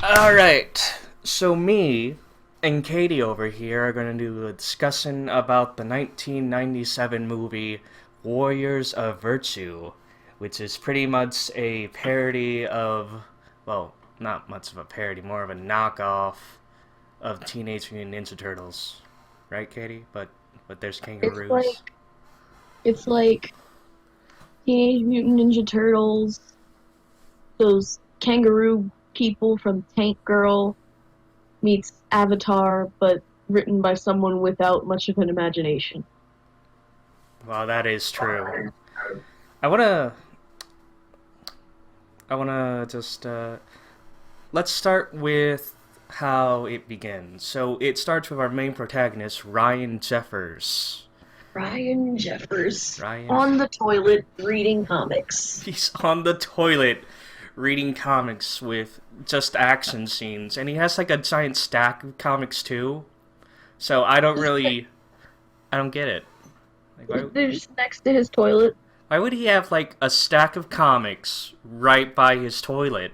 Alright, so me and Katie over here are going to do a discussion about the 1997 movie Warriors of Virtue, which is pretty much a parody of, well, not much of a parody, more of a knockoff of Teenage Mutant Ninja Turtles. Right, Katie? But there's It's kangaroos. like it's like Teenage Mutant Ninja Turtles, those kangaroo people from Tank Girl meets Avatar, but written by someone without much of an imagination. Well, that is true. I wanna, I wanna just let's start with how it begins. So it starts with our main protagonist, Ryan Jeffers. Ryan Jeffers Ryan, on the toilet reading comics. he's on the toilet reading comics with just action scenes, and he has like a giant stack of comics too. So I don't get it. Like, They're just next to his toilet. why would he have like a stack of comics right by his toilet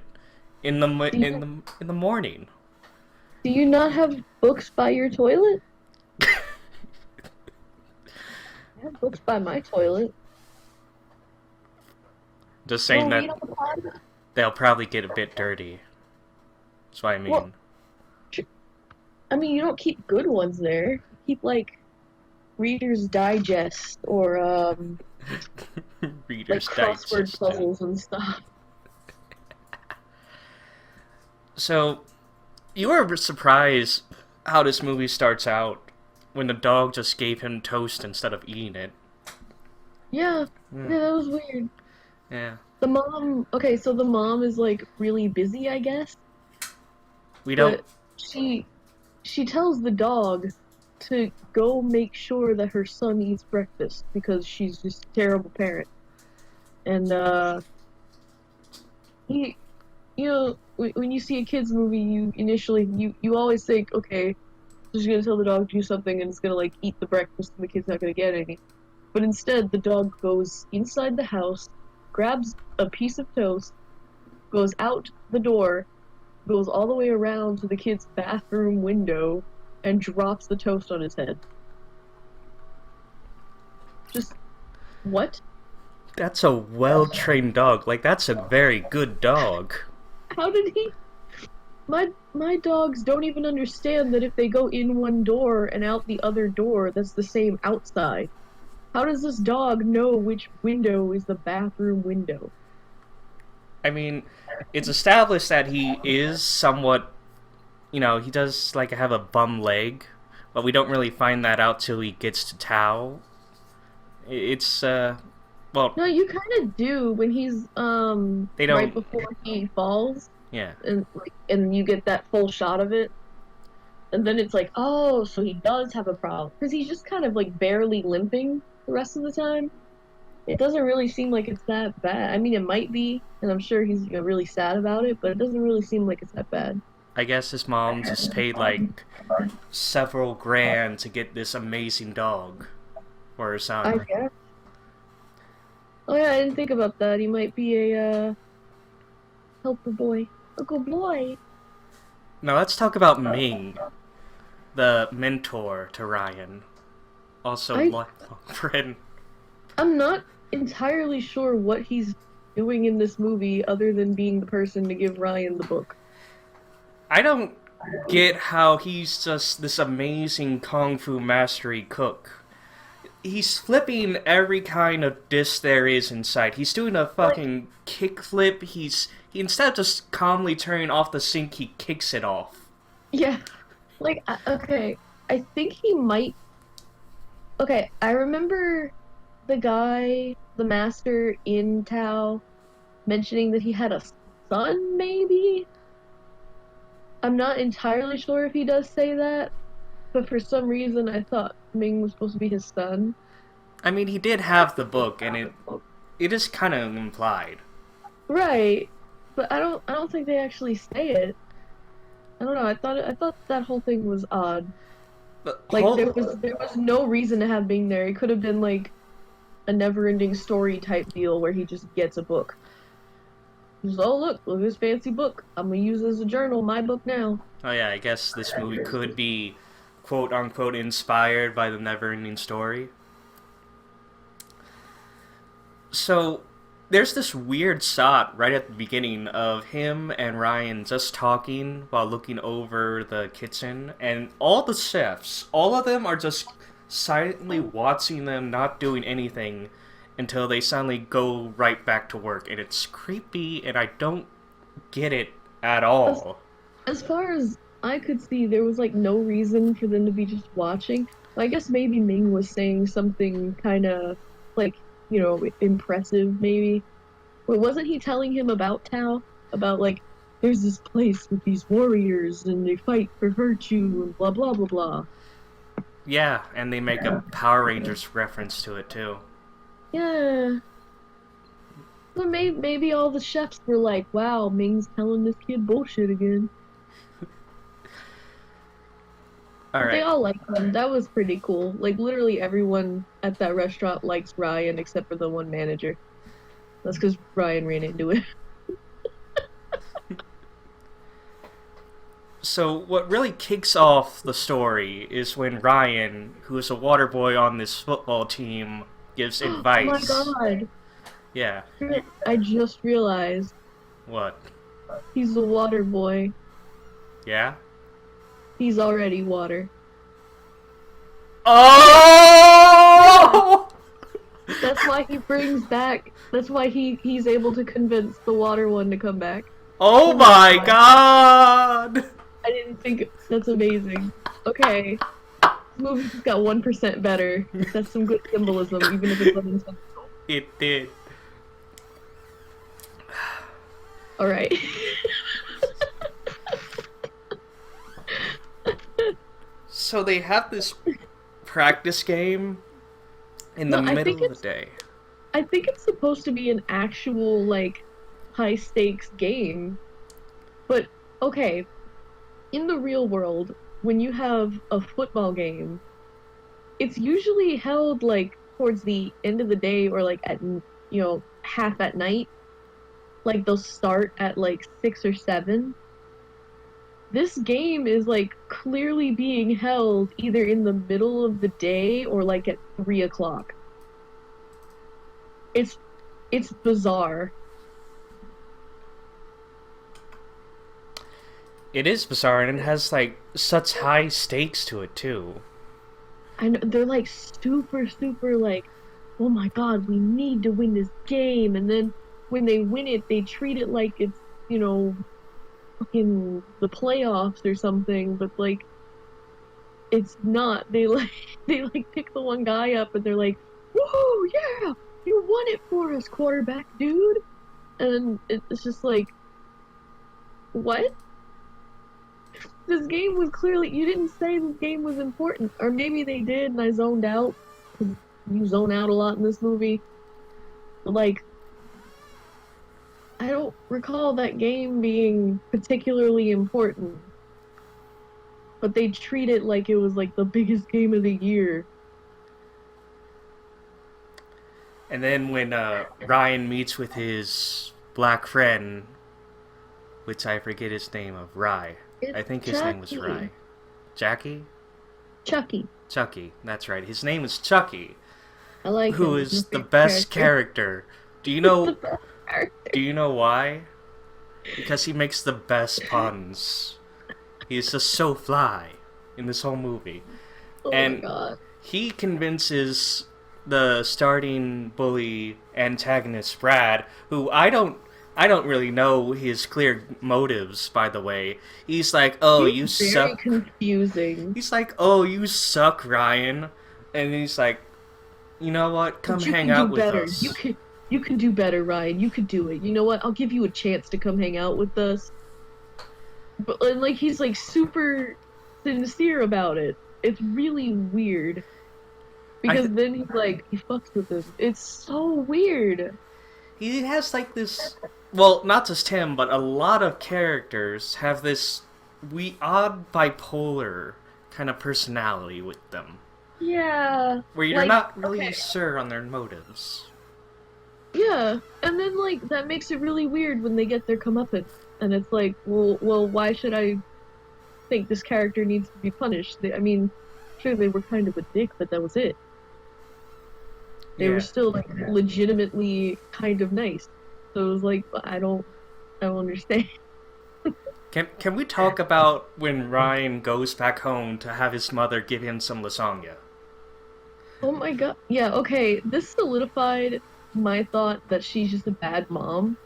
Do you, in the morning? do you not have books by your toilet? I have books by my toilet. Just You saying don't read that on the pod? they'll probably get a bit dirty. That's what I Well, mean. I mean, you don't keep good ones there. You keep like Reader's Digest or like Reader's crossword Digest too. puzzles and stuff. So you were surprised how this movie starts out when the dog just gave him toast instead of eating it. Yeah, Hmm. yeah, that was weird. Yeah. The mom, okay, so the mom is like really busy, I guess, We don't. but she she tells the dog to go make sure that her son eats breakfast because she's just a terrible parent. And he, when you see a kids movie, you always think, okay, she's gonna tell the dog to do something and it's gonna like eat the breakfast and the kid's not gonna get any. But instead, the dog goes inside the house, grabs a piece of toast, goes out the door, goes all the way around to the kid's bathroom window, and drops the toast on his head. Just what? That's a well trained dog. Like, that's a very good dog. How did he? My dogs don't even understand that if they go in one door and out the other door, that's the same outside. How does this dog know which window is the bathroom window? I mean, it's established that he is somewhat. He does, like, have a bum leg, but we don't really find that out till he gets to Tao. It's, well, No, you kind of do when he's they right don't. before he falls Yeah. and you get that full shot of it. And then it's like, oh, so he does have a problem because he's just kind of like barely limping the rest of the time. It doesn't really seem like it's that bad. I mean, it might be, and I'm sure he's really sad about it, but it doesn't really seem like it's that bad. I guess his mom just paid, like, several grand to get this amazing dog for her I son. guess. Oh yeah, I didn't think about that. He might be a helper boy, a good boy. Now let's talk about Ming, the mentor to Ryan, also I lifelong friend. I'm not entirely sure what he's doing in this movie other than being the person to give Ryan the book. I don't get how he's just this amazing kung fu mastery cook. He's flipping every kind of dish there is inside. He's doing a Like, fucking kickflip. He instead of just calmly turning off the sink, he kicks it off. yeah, okay, I think he might. Okay, I remember the guy, the master in Tao, mentioning that he had a son, maybe? I'm not entirely sure if he does say that, but for some reason I thought Ming was supposed to be his son. I mean, he did have the book, and it is kind of implied. Right, but I don't think they actually say it. I don't know. I thought that whole thing was odd. But Like there was no reason to have Ming there. It could have been like a never-ending story type deal where he just gets a book. Just, oh look at this fancy book. I'm gonna use it as a journal. My book now. Oh yeah, I guess this movie could be quote unquote inspired by the Neverending Story. So there's this weird shot right at the beginning of him and Ryan just talking while looking over the kitchen, and all the chefs, all of them are just silently watching them not doing anything until they suddenly go right back to work, and it's creepy, and I don't get it at As, all. as far as I could see, there was like no reason for them to be just watching. I guess maybe Ming was saying something kind of like, impressive, maybe. Wait, wasn't he telling him about Tao? About like, there's this place with these warriors and they fight for virtue and blah blah blah blah. Yeah, and they make a Power Rangers reference to it too. Yeah. But maybe all the chefs were like, wow, Ming's telling this kid bullshit again. All They right. all liked him. That was pretty cool. Like literally everyone at that restaurant likes Ryan except for the one manager. That's because Ryan ran into it. So what really kicks off the story is when Ryan, who is a water boy on this football team, gives Oh my advice. god. Yeah. I just realized What? he's a water boy. Yeah? He's already water. Yeah. Oh! That's why he brings back. That's why he's able to convince the water one to come back. Oh Oh my my god. god! I didn't think that's amazing. Okay. This movie just got 1% better. That's some good symbolism, even if it's unintentional. It did. Alright. So they have this practice game in the No, middle of the day. I think it's supposed to be an actual like high stakes game. But okay, in the real world, when you have a football game, it's usually held like towards the end of the day or like at half at night. Like they'll start at like 6 or 7. This game is like clearly being held either in the middle of the day or like at 3 o'clock. It's it's bizarre. It is bizarre, and it has like such high stakes to it too. I know they're like super super like, oh my god, we need to win this game, and then when they win it, they treat it like it's fucking the playoffs or something, but like it's not. They like they like pick the one guy up and they're like, woohoo, yeah, you won it for us, quarterback dude. And it's just like, what? This game was clearly, you didn't say this game was important, or maybe they did and I zoned out. 'Cause you zone out a lot in this movie. But like, I don't recall that game being particularly important. But they treat it like it was like the biggest game of the year. And then when Ryan meets with his black friend, which I forget his name of, Rye. It's I think his name was Chucky. Rye. Jackie? Chucky. Chucky. That's right. His name is Chucky, I like who him. He's my is the favorite best character. character. Do you He's the know? best character. Do you know why? Because he makes the best puns. He's just so fly in this whole movie, Oh my and god. he convinces the starting bully antagonist Brad, who I don't really know his clear motives, by the way. He's like, "Oh, you He's very suck." confusing. He's like, "Oh, you suck, Ryan." And he's like, "You know what? Come But you hang can do out with better. us." You can do better, Ryan. You could do it. You know what? I'll give you a chance to come hang out with us. But and, like he's like super sincere about it. It's really weird. Because then he's like he fucks with him. It's so weird. He has like this, well, not just him, but a lot of characters have this odd bipolar kind of personality with them, Yeah. where you're Like not really okay. sure on their motives. Yeah, and then like that makes it really weird when they get their comeuppance, and it's like, well, why should I think this character needs to be punished? I mean, sure they were kind of a dick, but that was it. They were Yeah. still like legitimately kind of nice. So it was like, I don't understand. Can we talk about when Ryan goes back home to have his mother give him some lasagna? Oh my God. Yeah, okay. This solidified my thought that she's just a bad mom.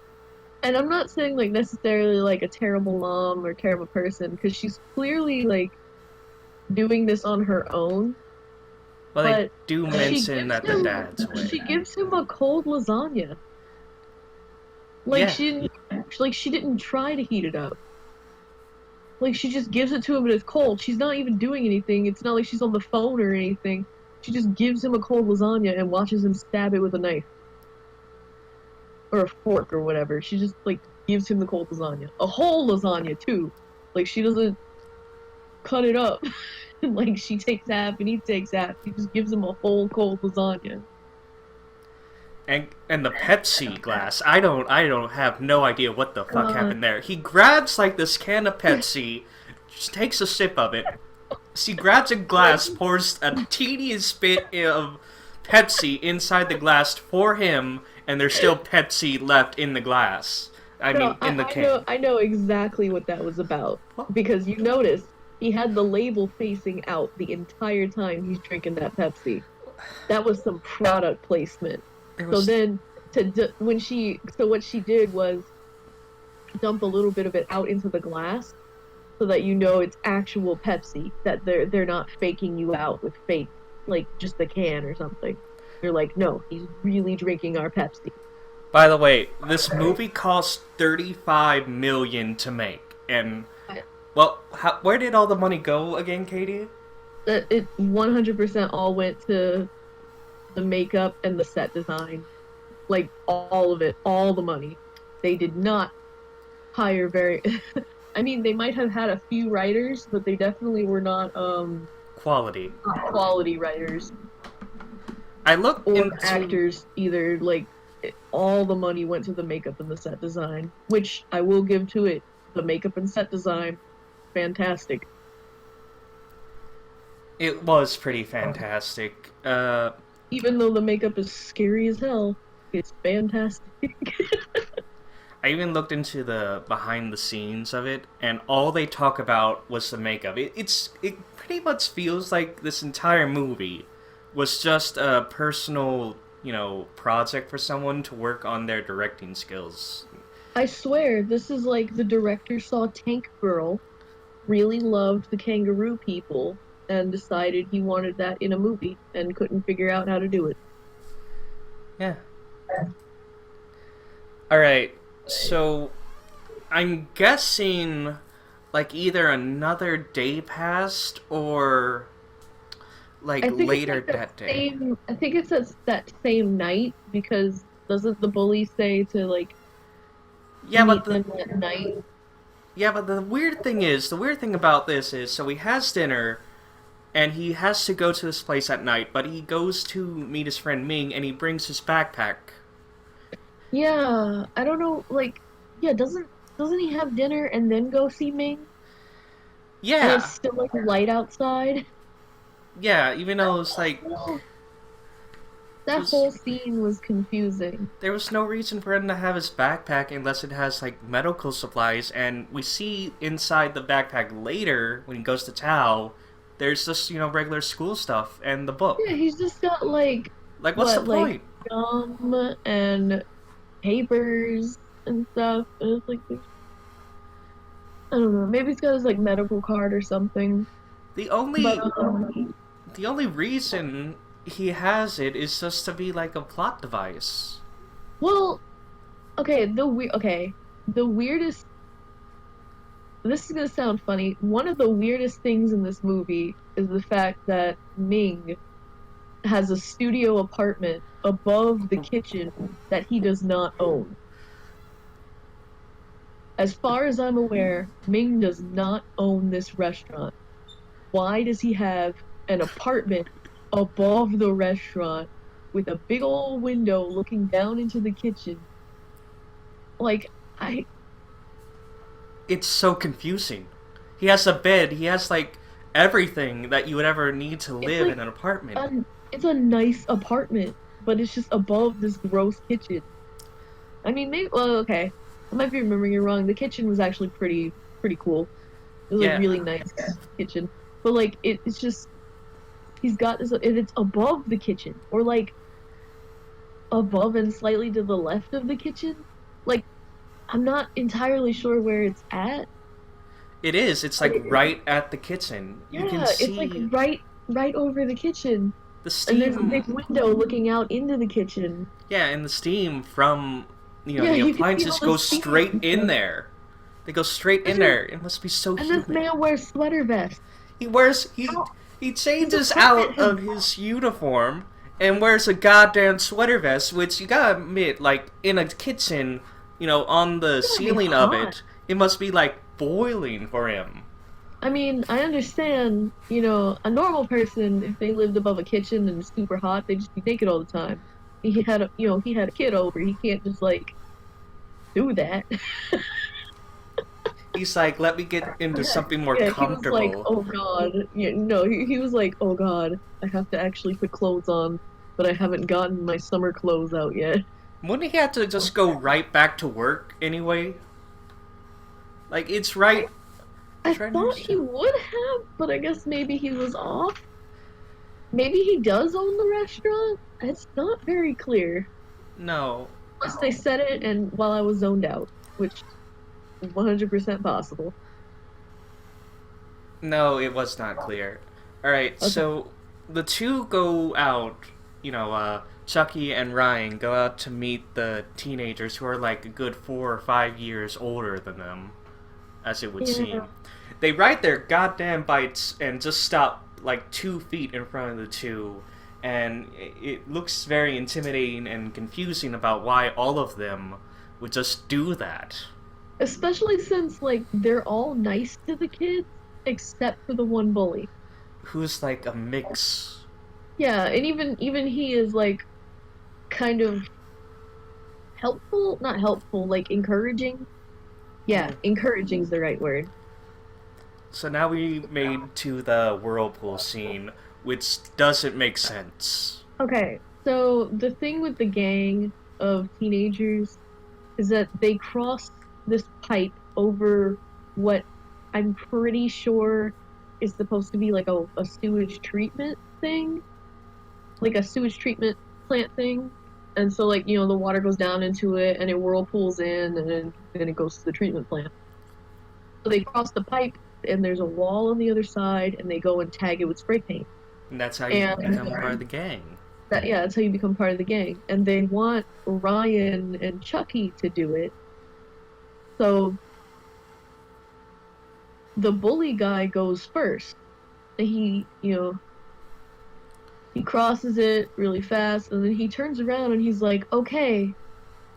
And I'm not saying like necessarily like a terrible mom or terrible person, because she's clearly like doing this on her own, Well, they but do mention that the dad's away. she gives him a cold lasagna. Like Yeah. she didn't try to heat it up. Like she just gives it to him and it's cold. She's not even doing anything. It's not like she's on the phone or anything. She just gives him a cold lasagna and watches him stab it with a knife or a fork or whatever. She just like gives him the cold lasagna. A whole lasagna too. Like she doesn't cut it up. Like she takes half and he takes half. She just gives him a whole cold lasagna. And the Pepsi glass. I don't have no idea what the fuck Uh, happened there. He grabs like this can of Pepsi, just takes a sip of it. He grabs a glass, pours a teeniest bit of Pepsi inside the glass for him, and there's still Pepsi left in the glass. I no, mean, in the can. I know exactly what that was about What? because you notice he had the label facing out the entire time he's drinking that Pepsi. That was some product placement. There So was then what she did was dump a little bit of it out into the glass so that you know it's actual Pepsi, that they're not faking you out with fake like just the can or something. They're like, no, he's really drinking our Pepsi. By the way, this movie cost 35 million to make, and well, where did all the money go again, Katie? It 100% all went to the makeup and the set design. Like all of it, all the money. They did not hire very I mean, they might have had a few writers, but they definitely were not Quality. quality writers I looked or into. actors either. Like all the money went to the makeup and the set design, which I will give to it. The makeup and set design, fantastic. It was pretty fantastic. Even though the makeup is scary as hell, it's fantastic. I even looked into the behind the scenes of it, and all they talk about was the makeup. It pretty much feels like this entire movie was just a personal, project for someone to work on their directing skills. I swear, this is like the director saw Tank Girl, really loved the kangaroo people, and decided he wanted that in a movie and couldn't figure out how to do it. Yeah. All right. So I'm guessing like either another day passed or like I think it's later like that that day. same. I think it's that same night because doesn't the bully say to like Yeah, but meet the them at night? yeah, but the weird thing about this is, so he has dinner, and he has to go to this place at night, but he goes to meet his friend Ming, and he brings his backpack. Yeah, I don't know. Like, yeah, doesn't he have dinner and then go see Ming? And it's Yeah, still like light outside. yeah, even though it's like, Well, it that was, whole scene was confusing. there was no reason for him to have his backpack unless it has like medical supplies, and we see inside the backpack later, when he goes to Tao, there's just, regular school stuff and the Yeah, book. he's just got like Like, what's the what, like point? gum and papers and stuff. And it's like I don't know. Maybe he's got his like medical card or something. The But only the only reason he has it is just to be like a plot device. well, okay, the weirdest. This is gonna sound funny. One of the weirdest things in this movie is the fact that Ming has a studio apartment above the kitchen that he does not own. As far as I'm aware, Ming does not own this restaurant. Why does he have an apartment above the restaurant with a big old window looking down into the kitchen. Like I It's so confusing. He has a bed. He has like everything that you would ever need to it's live like in an apartment. a it's a nice apartment, but it's just above this gross kitchen. I mean, maybe well, okay. I might be remembering it wrong. The kitchen was actually pretty cool. It was like Yeah, really nice kitchen. But like it's just he's got this and it's above the kitchen or like above and slightly to the left of the kitchen. Like I'm not entirely sure where it's at. it is. It's But like right at the kitchen. You can yeah, it's like see right over the kitchen. the And there's a steam. big window looking out into the kitchen. Yeah, and the steam from Yeah, the you can see appliances all the goes steam. straight in there. They go straight in there. It must be so And this humid. man wears sweater vests. He wears How? he He's a changes out president. of his uniform and wears a goddamn sweater vest, which you gotta admit, like in a kitchen, on the It's gonna be ceiling of hot. it must be like boiling for him. I mean, I understand, a normal person, if they lived above a kitchen and it's super hot, they'd just be naked all the time. He had a kid over. He can't just like do that. He's like, let me get into something more Yeah, he was like, comfortable. oh God. Yeah, no, he was like, oh God, I have to actually put clothes on, but I haven't gotten my summer clothes out yet. Wouldn't he have to just go right back to work anyway? Like it's right. I It's right thought next he to. would have, but I guess maybe he was off. Maybe he does own the restaurant. It's not very clear. No, Unless they said it and while I was zoned out, which is 100% possible. no, it was not clear. All right, Okay. so the two go out. Chucky and Ryan go out to meet the teenagers who are like a good 4 or 5 years older than them, as it would Yeah. seem. They ride their goddamn bikes and just stop like 2 feet in front of the two, and it looks very intimidating and confusing about why all of them would just do that. Especially since like they're all nice to the kids except for the one bully. Who's like a mix. Yeah, and even he is like kind of helpful, not helpful, like encouraging. Yeah, Mm. encouraging is the right word. So now we made to the whirlpool scene, which doesn't make sense. Okay, so the thing with the gang of teenagers is that they cross this pipe over what I'm pretty sure is supposed to be like a sewage treatment thing, like a sewage treatment plant thing. And so, like, the water goes down into it and it whirlpools in and then it goes to the treatment plant. So they cross the pipe and there's a wall on the other side and they go and tag it with spray paint. And that's how you And become part of the gang. yeah, that's how you become part of the gang. And they want Ryan and Chucky to do it. So the bully guy goes first. And he crosses it really fast and then he turns around and he's like, "Okay,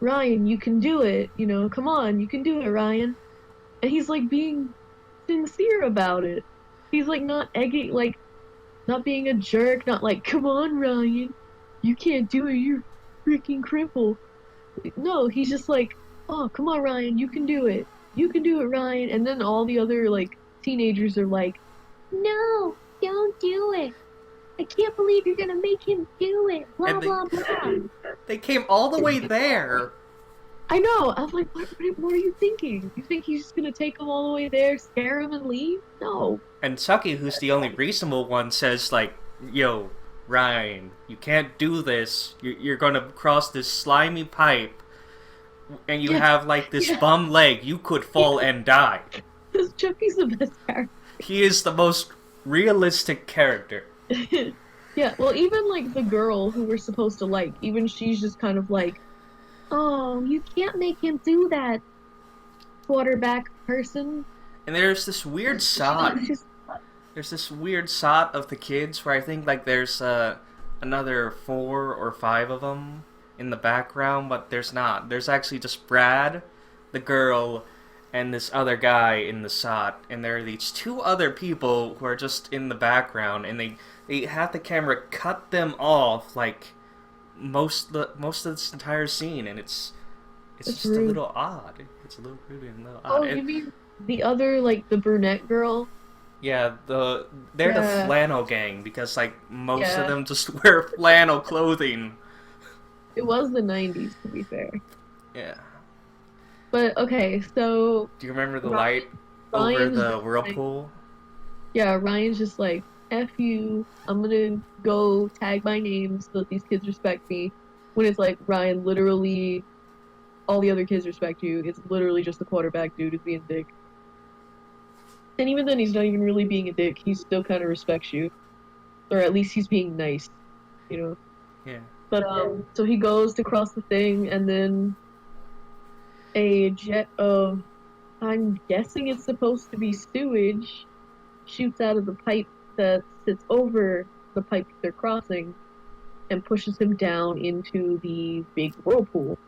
Ryan, you can do it. Come on, you can do it, Ryan." And he's like being sincere about it. He's like not egging, like not being a jerk, not like, "Come on, Ryan, you can't do it, you're freaking crippled." No, he's just like, "Oh, come on, Ryan, you can do it. You can do it, Ryan." And then all the other like teenagers are like, "No, don't do it. I can't believe you're gonna make him do it. Blah And blah blah." they came all the way there. I know. I'm like, what are you thinking? You think he's just gonna take him all the way there, scare him, and leave? No. And Chucky, who's the only reasonable one, says like, "Yo, Ryan, you can't do this. You're gonna cross this slimy pipe, and you Yeah, have like this yeah, bum leg. You could fall and die." because Chucky's the best character. He is the most realistic character. Yeah, well, even like the girl who we're supposed to like, even she's just kind of like, "Oh, you can't make him do that, quarterback person." And there's this weird shot. She's just, There's this weird shot of the kids where I think like there's another 4 or 5 of them in the background, but there's not. There's actually just Brad, the girl, and this other guy in the shot, and there are these 2 other people who are just in the background, and they have the camera cut them off like most of this entire scene, and it's It's just a rude. little odd. It's a little rude and a little odd. Oh, you mean the other, like, the brunette girl? Yeah, they're the Yeah, flannel gang because like most of yeah. them just wear flannel clothing. It was the 90s, to be fair. Yeah. But okay, so Do you remember the Ryan, light over Ryan's the just like, whirlpool? yeah, Ryan's just like, F you, I'm gonna go tag my name so that these kids respect me. When it's like, Ryan, literally, all the other kids respect you. It's literally just the quarterback dude who's being a dick. And even then, he's not even really being a dick. He still kind of respects you. Or at least he's being nice, you know? Yeah. But, so he goes to cross the thing, and then a jet of, I'm guessing it's supposed to be sewage, shoots out of the pipe that sits over the pipe they're crossing and pushes him down into the big whirlpool.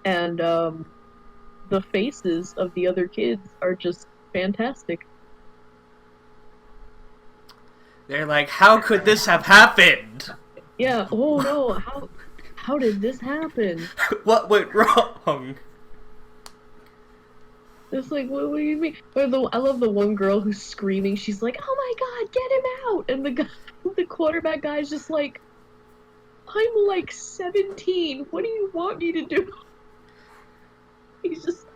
And the faces of the other kids are just fantastic. They're like, how could this have happened? Yeah, oh no, how did this happen? What went wrong? It's like, what do you mean? I love the one girl who's screaming. She's like, "Oh my God, get him out!" And the guy, the quarterback guy's just like, "I'm like 17. What do you want me to do?" He's just,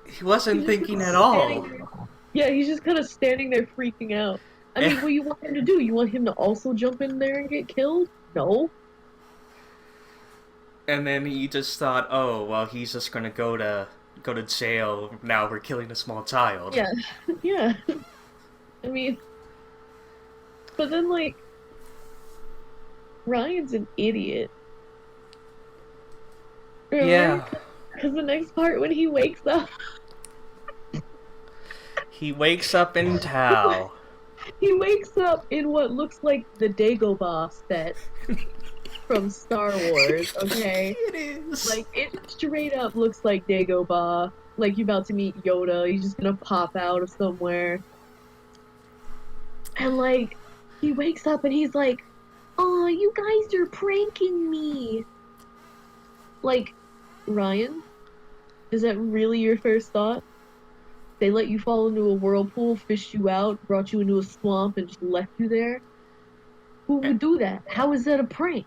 He wasn't he's just thinking at standing all. there. Yeah, he's just kind of standing there freaking out. I mean, Yeah. what do you want him to do? You want him to also jump in there and get killed? No. And then he just thought, oh well, he's just gonna go to jail. Now we're killing a small child. Yeah, yeah. I mean, but then like Ryan's an idiot. Remember? Yeah. Because the next part when he wakes up, He wakes up in Tao. he wakes up in what looks like the Dagobah set from Star Wars, okay? It is. Like, it straight up looks like Dagobah. Like, you're about to meet Yoda. He's just gonna pop out of somewhere. And, like, he wakes up and he's like, "Oh, you guys are pranking me." Like, Ryan, is that really your first thought? They let you fall into a whirlpool, fished you out, brought you into a swamp, and just left you there? Who would do that? How is that a prank?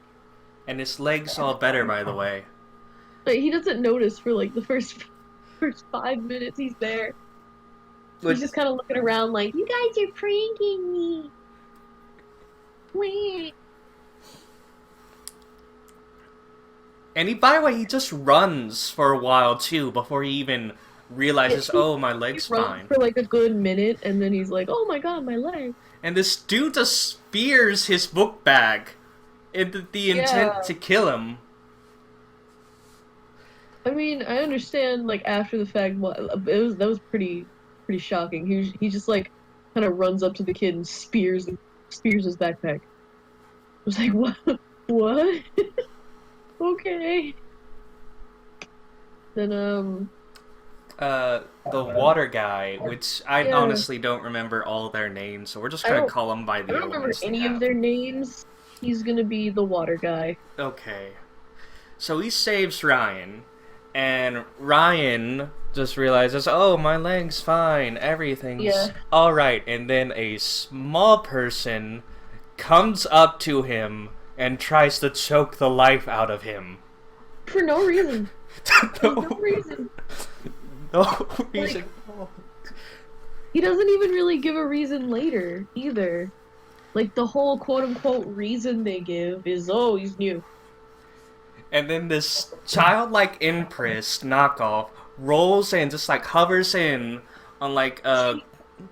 And his leg's all better, by the way. Like, he doesn't notice for like the first 5 minutes he's there. Which, He's just kind of looking around like, "You guys are pranking me." Wait. and he, by the way, he just runs for a while too before he even realizes, oh, my He leg's runs fine. for like a good minute, and then he's like, "Oh my God, my leg." And this dude just spears his book bag in the intent Yeah. to kill him. I mean, I understand like after the fact. What that was pretty shocking. He just like kind of runs up to the kid and spears his backpack. I was like, what? What? Okay. Then The water guy, which I Yeah. honestly don't remember all their names, so we're just I gonna don't call them by I the don't remember elements they any have. of their names. He's gonna be the water guy. Okay. So he saves Ryan, and Ryan just realizes, oh, my leg's fine, everything's Yeah. alright, and then a small person comes up to him and tries to choke the life out of him. For no reason. For no no, reason. no reason. He doesn't even really give a reason later either. Like the whole quote unquote reason they give is, "Oh, he's new." And then this childlike impress knockoff rolls and just like hovers in on like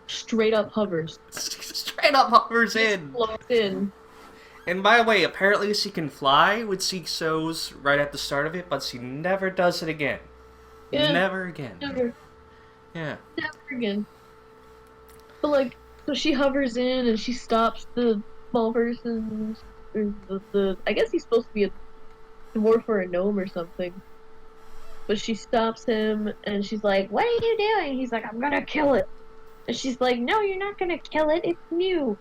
Straight up hovers. straight up hovers in. Floats in. And by the way, apparently she can fly, which she shows right at the start of it, but she never does it again. Yeah. Never again. Never. Yeah. Never again. But like, so she hovers in and she stops the small person. Or the I guess he's supposed to be a dwarf or a gnome or something. But she stops him and she's like, "What are you doing?" He's like, "I'm gonna kill it." And she's like, "No, you're not gonna kill it. It's new."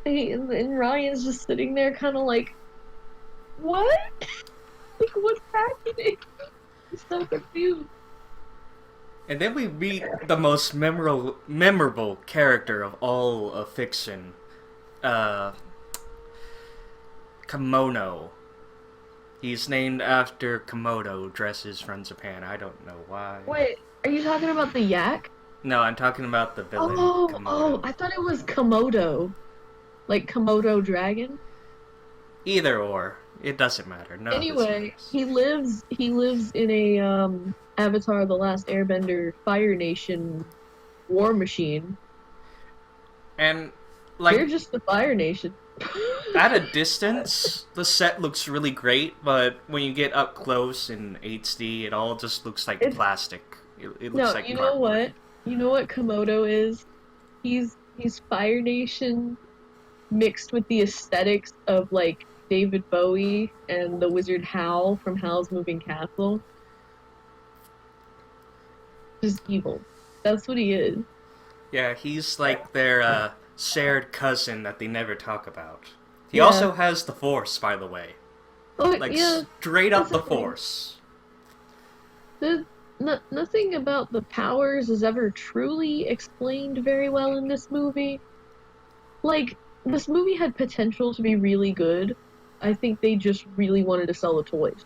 And Ryan's just sitting there, kind of like, What? Like, what's happening? I'm so confused. And then we meet the most memorable character of all of fiction, uh, Kimono. He's named after Komodo dresses from Japan. I don't know why. Wait, are you talking about the yak? No, I'm talking about the villain, Oh, Komodo. I thought it was Komodo. Like Komodo dragon. Either or. It doesn't matter. None of this Anyway, matters. he lives in a Avatar the Last Airbender Fire Nation war machine. And, They're like, just the Fire Nation. at a distance, the set looks really great, but when you get up close in HD, it all just looks like It's plastic. It looks no, like you know cardboard. what? You know what Komodo is? He's Fire Nation mixed with the aesthetics of like David Bowie and the wizard Hal from Hal's Moving Castle. Just evil. That's what he is. Yeah, he's like their shared cousin that they never talk about. He Yeah. also has the Force, by the way. Oh Like, yeah, straight that's up the the thing. Force. The, nothing about the powers is ever truly explained very well in this movie. Like, this movie had potential to be really good. I think they just really wanted to sell the toys.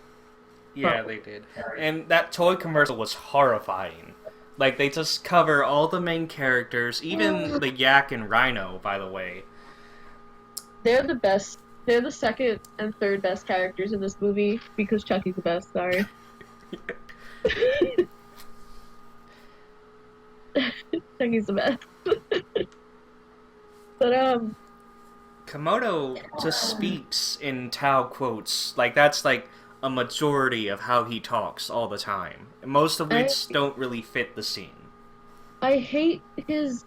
Yeah, Probably. they did. And that toy commercial was horrifying. Like, they just cover all the main characters, even the Yak and Rhino, by the way. They're the best. They're the second and third best characters in this movie because Chucky's the best. Sorry. Chucky's the best. But Komodo just speaks in Tao quotes. Like, that's like a majority of how he talks all the time. Most of I which don't really fit the scene. I hate his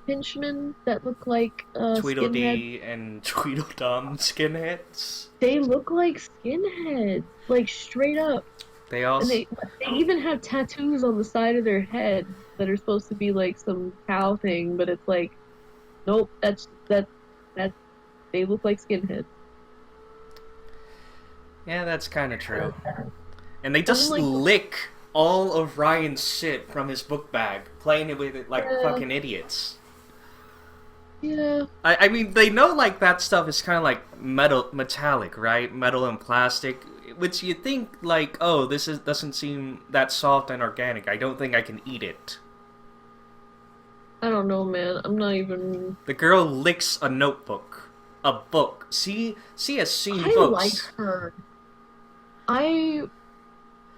henchmen that look like skinheads. Tweedledee and Tweedledum skinheads. They look like skinheads, like straight up. They And also. they even have tattoos on the side of their head that are supposed to be like some cow thing, but it's like, nope, that they look like skinheads. Yeah, that's kind of true. And they And I'm just like, lick all of Ryan's shit from his book bag, playing it with it like yeah, fucking idiots. yeah, I mean, they know like that stuff is kind of like metallic, right? Metal and plastic, which you think like, oh, doesn't seem that soft and organic. I don't think I can eat it. I don't know, man. I'm not even. The girl licks a notebook, a book. She has seen I like books. her. I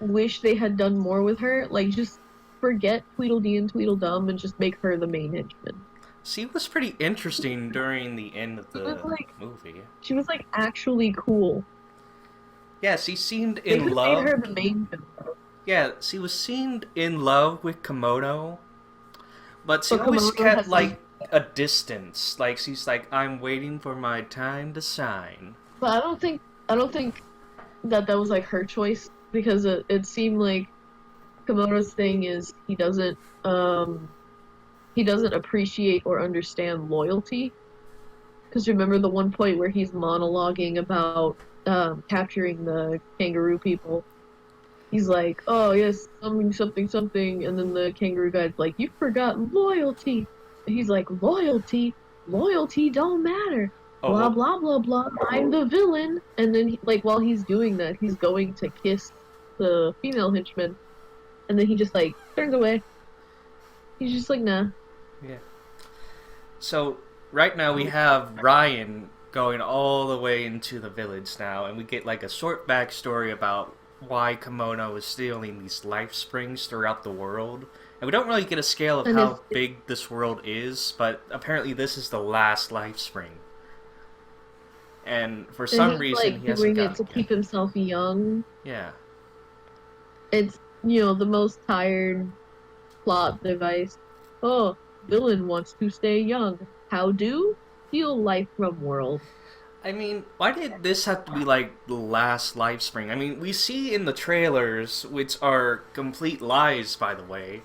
wish they had done more with her. Like, just forget Tweedledee and Tweedledum and just make her the main henchman. She was pretty interesting during the end of She was the like, movie. she was like actually cool. Yeah, she seemed They in could have made love. her the main villain. Yeah, she was seemed in love with Komodo, but she But always Komodo kept has some. like a distance. Like she's like, I'm waiting for my time to shine. But I don't think that was like her choice because it seemed like Komodo's thing is he doesn't appreciate or understand loyalty. Because remember the one point where he's monologuing about capturing the kangaroo people. He's like, "Oh yes, something, something, something," and then the kangaroo guy's like, "You forgot loyalty." And he's like, "Loyalty, loyalty don't matter." Oh Blah well, blah blah blah. I'm the villain. And then, like while he's doing that, he's going to kiss the female henchman, and then he just like turns away. He's just like, "Nah." yeah. So right now we have Ryan going all the way into the village now, and we get like a short backstory about why Komodo is stealing these life springs throughout the world. And we don't really get a scale of And how big this world is, but apparently this is the last life spring. And for and some he's reason like he hasn't doing it gotten to it keep yet. himself young. Yeah. It's the most tired plot device. Oh, villain wants to stay young. How do? Steal life from world. I mean, why did this have to be like the last life spring? I mean, we see in the trailers, which are complete lies, by the way,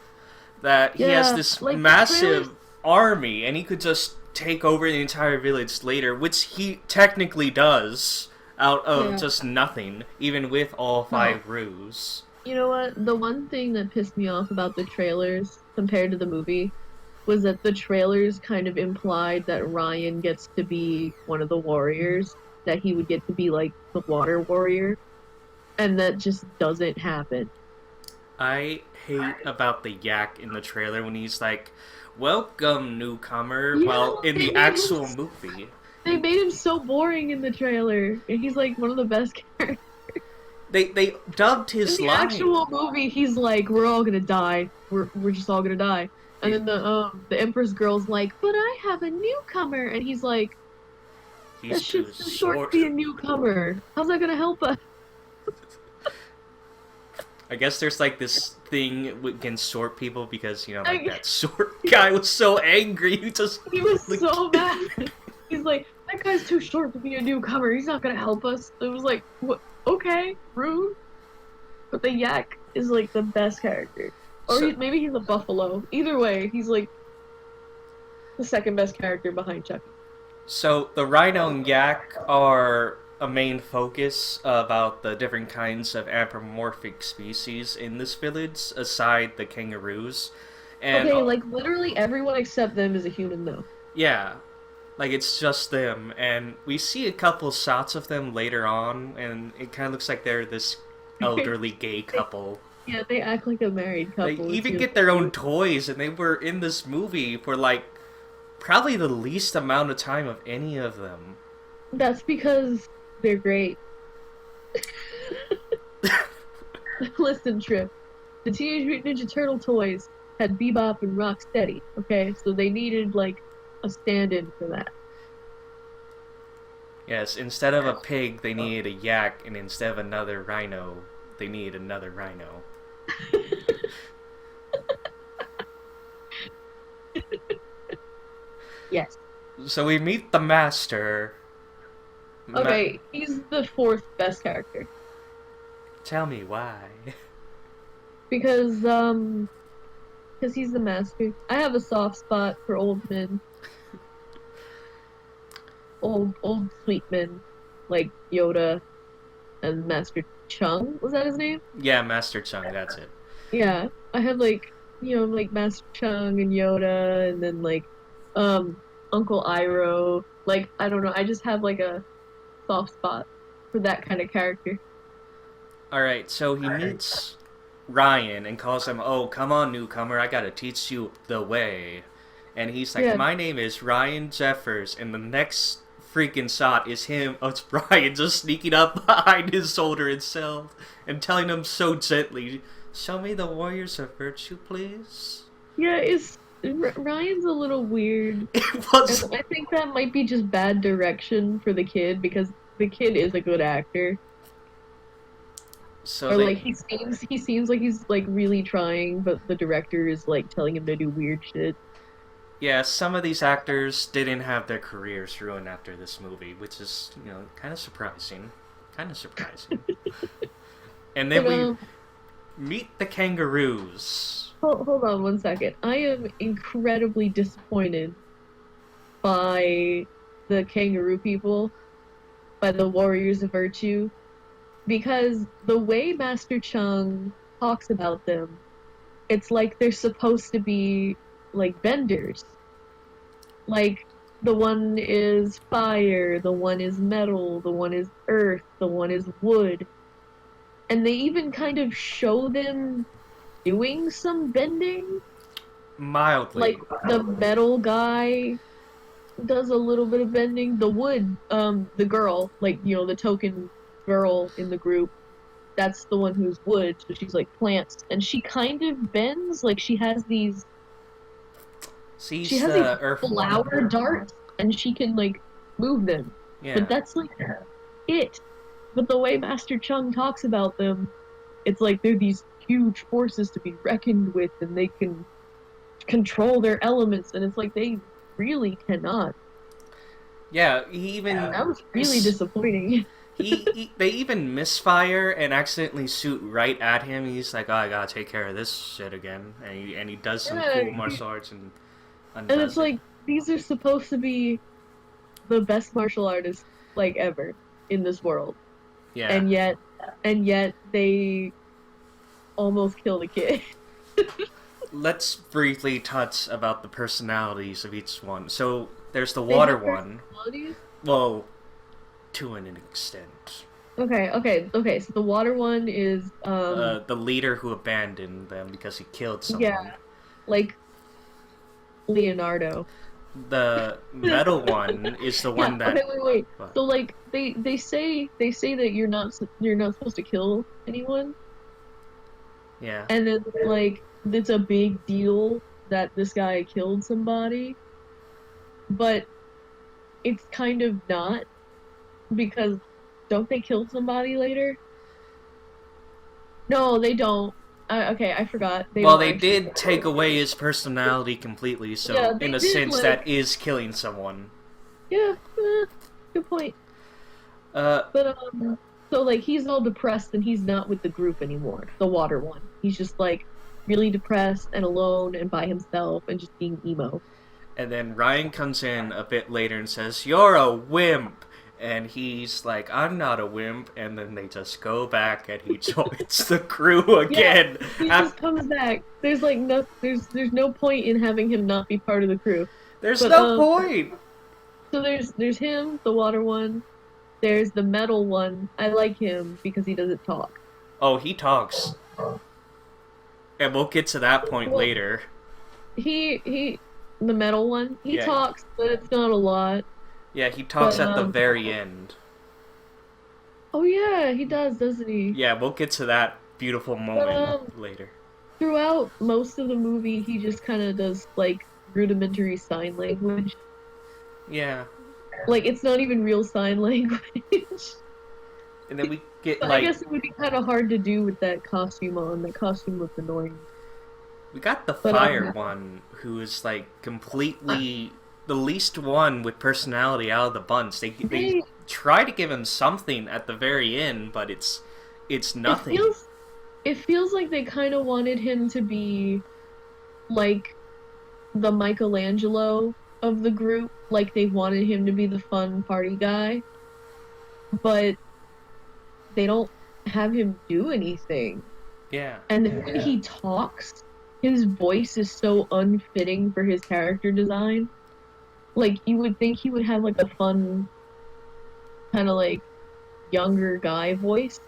that he has Yeah, this like the trailers. massive army and he could just take over the entire village later, which he technically does out of Yeah. just nothing, even with all No. 5 roos. You know what? The one thing that pissed me off about the trailers compared to the movie was that the trailers kind of implied that Ryan gets to be one of the warriors, that he would get to be like the water warrior, and that just doesn't happen. I hate about the yak in the trailer when he's like, "Welcome, newcomer," Yeah, while in they the made him actual movie, they made him so boring in the trailer, and he's like one of the best characters. they dubbed In his the line. actual movie, he's like, "We're all gonna die. We're just all gonna die." And He, then the Empress girl's like, "But I have a newcomer," and he's like, he's "That too shit's too short to short. be a newcomer. How's that gonna help us?" I guess there's like this thing against short people because like I, that short guy was so angry. He just he was like, so mad. He's like, "That guy's too short to be a newcomer. He's not gonna help us." It was like, what? Okay, rude. But the yak is like the best character, or so. maybe he's a buffalo. Either way, he's like the second best character behind Chucky. So the rhino and yak are a main focus about the different kinds of anthropomorphic species in this village, aside the kangaroos. And Okay, like literally everyone except them is a human though. yeah, like it's just them, and we see a couple shots of them later on, and it kind of looks like they're this elderly gay couple. Yeah, they act like a married They couple. It's even really get their own cute. toys, and they were in this movie for like probably the least amount of time of any of them. That's because they're great. Listen, Trip. The Teenage Mutant Ninja Turtle toys had Bebop and Rocksteady, okay? So they needed like a stand-in for that. Yes, instead of a pig, they needed a yak, and instead of another rhino, they needed another rhino. Yes. So we meet the master. Okay, he's the fourth best character Tell me why. because because he's the master. I have a soft spot for old men, old sweet men like Yoda and Master Chung. Was that his name? Yeah, Master Chung, that's it. Yeah, I have like like Master Chung and Yoda, and then like um Uncle Iroh. Like I don't know, I just have like a soft spot for that kind of character. Alright, so he meets Ryan and calls him, "Oh, come on, newcomer, I gotta teach you the way." And he's like, Yeah, "My name is Ryan Jeffers," and the next freaking shot is him, it's Ryan just sneaking up behind his shoulder himself and telling him so gently, "Show me the warriors of virtue, please." yeah. Ryan's a little weird, It and was I think that might be just bad direction for the kid because the kid is a good actor, so or they like he seems like he's like really trying, but the director is like telling him to do weird shit. yeah, some of these actors didn't have their careers ruined after this movie, which is, kind of surprising. Kind of surprising. And then But we meet the kangaroos. hold on one second. I am incredibly disappointed by the kangaroo people, by the warriors of virtue, because the way Master Chung talks about them, it's like they're supposed to be like benders. Like the one is fire, the one is metal, the one is earth, the one is wood. And they even kind of show them doing some bending. Like Mildly. the metal guy does a little bit of bending. The wood, the girl, like, the token girl in the group, that's the one who's wood, so she's like plants. And she kind of bends, like she She's has these the Earth one. flower darts and she can like move them. Yeah. But that's like it. But the way Master Chung talks about them, it's like they're these huge forces to be reckoned with and they can control their elements, and it's like they really cannot. Yeah, he even That was really disappointing. they even misfire and accidentally shoot right at him. He's like, "Oh, I gotta take care of this shit again," and he does some Yeah, cool martial arts and and it's undoes it. like these are supposed to be the best martial artists like ever. in this world, Yeah. and yet they almost kill the kid. Let's briefly touch about the personalities of each one. So there's the They water have one. personalities. Well, to an extent. Okay. So the water one is The leader who abandoned them because he killed yeah, someone. like Leonardo. The metal one is the Yeah. one Okay. that. Wait. What? So like they say that you're not supposed to kill anyone, Yeah. and then like it's a big deal that this guy killed somebody, but it's kind of not because don't they kill somebody later? No, they don't. Okay, I forgot. They Well, don't they actually. did take away his personality completely, Yeah, so in they a did sense, like that is killing someone. yeah, good point. Uh, But so like he's all depressed and he's not with the group anymore. The water one. He's just like really depressed and alone and by himself and just being emo. and then Ryan comes in a bit later and says, "You're a wimp." And he's like, "I'm not a wimp." And then they just go back and he joins the crew Yeah, again. he just comes back. There's like there's no point in having him not be part of the crew. There's But no point. so there's him, the water one. There's the metal one. I like him because he doesn't talk. Oh, he talks. And we'll get to that point Well, later. he the metal one. He Yeah. talks, but it's not a lot. Yeah, he talks But at the very end. oh yeah, he does, doesn't he? Yeah, we'll get to that beautiful But moment later. throughout most of the movie, he just kind of does like rudimentary sign language. Yeah. Like it's not even real sign language. And then we get But I like guess it would be kind of hard to do with that costume on. That costume looked annoying. we got the But fire one who is like completely the least one with personality out of the bunch. They they try to give him something at the very end, but it's it nothing. feels like they kind of wanted him to be like the Michelangelo of the group. Like they wanted him to be the fun party guy, but they don't have him do anything. Yeah. And then when he talks, his voice is so unfitting for his character design. Like you would think he would have like a fun kind of like younger guy voice,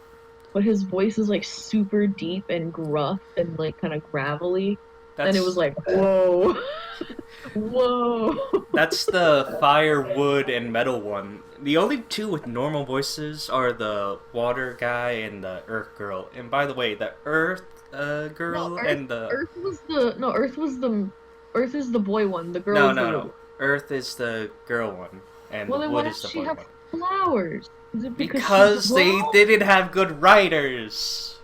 but his voice is like super deep and gruff and like kind of gravelly. And it was That's like, whoa, whoa. that's the fire, wood, and metal one. The only two with normal voices are the water guy and the earth girl. And by the way, the earth No, girl and the Earth is the boy one. The girl no is the no wood no one. earth is the girl one, and the Well, then why wood is does the she boy have one. flowers? Is it because she's a Because they girl? didn't have good writers.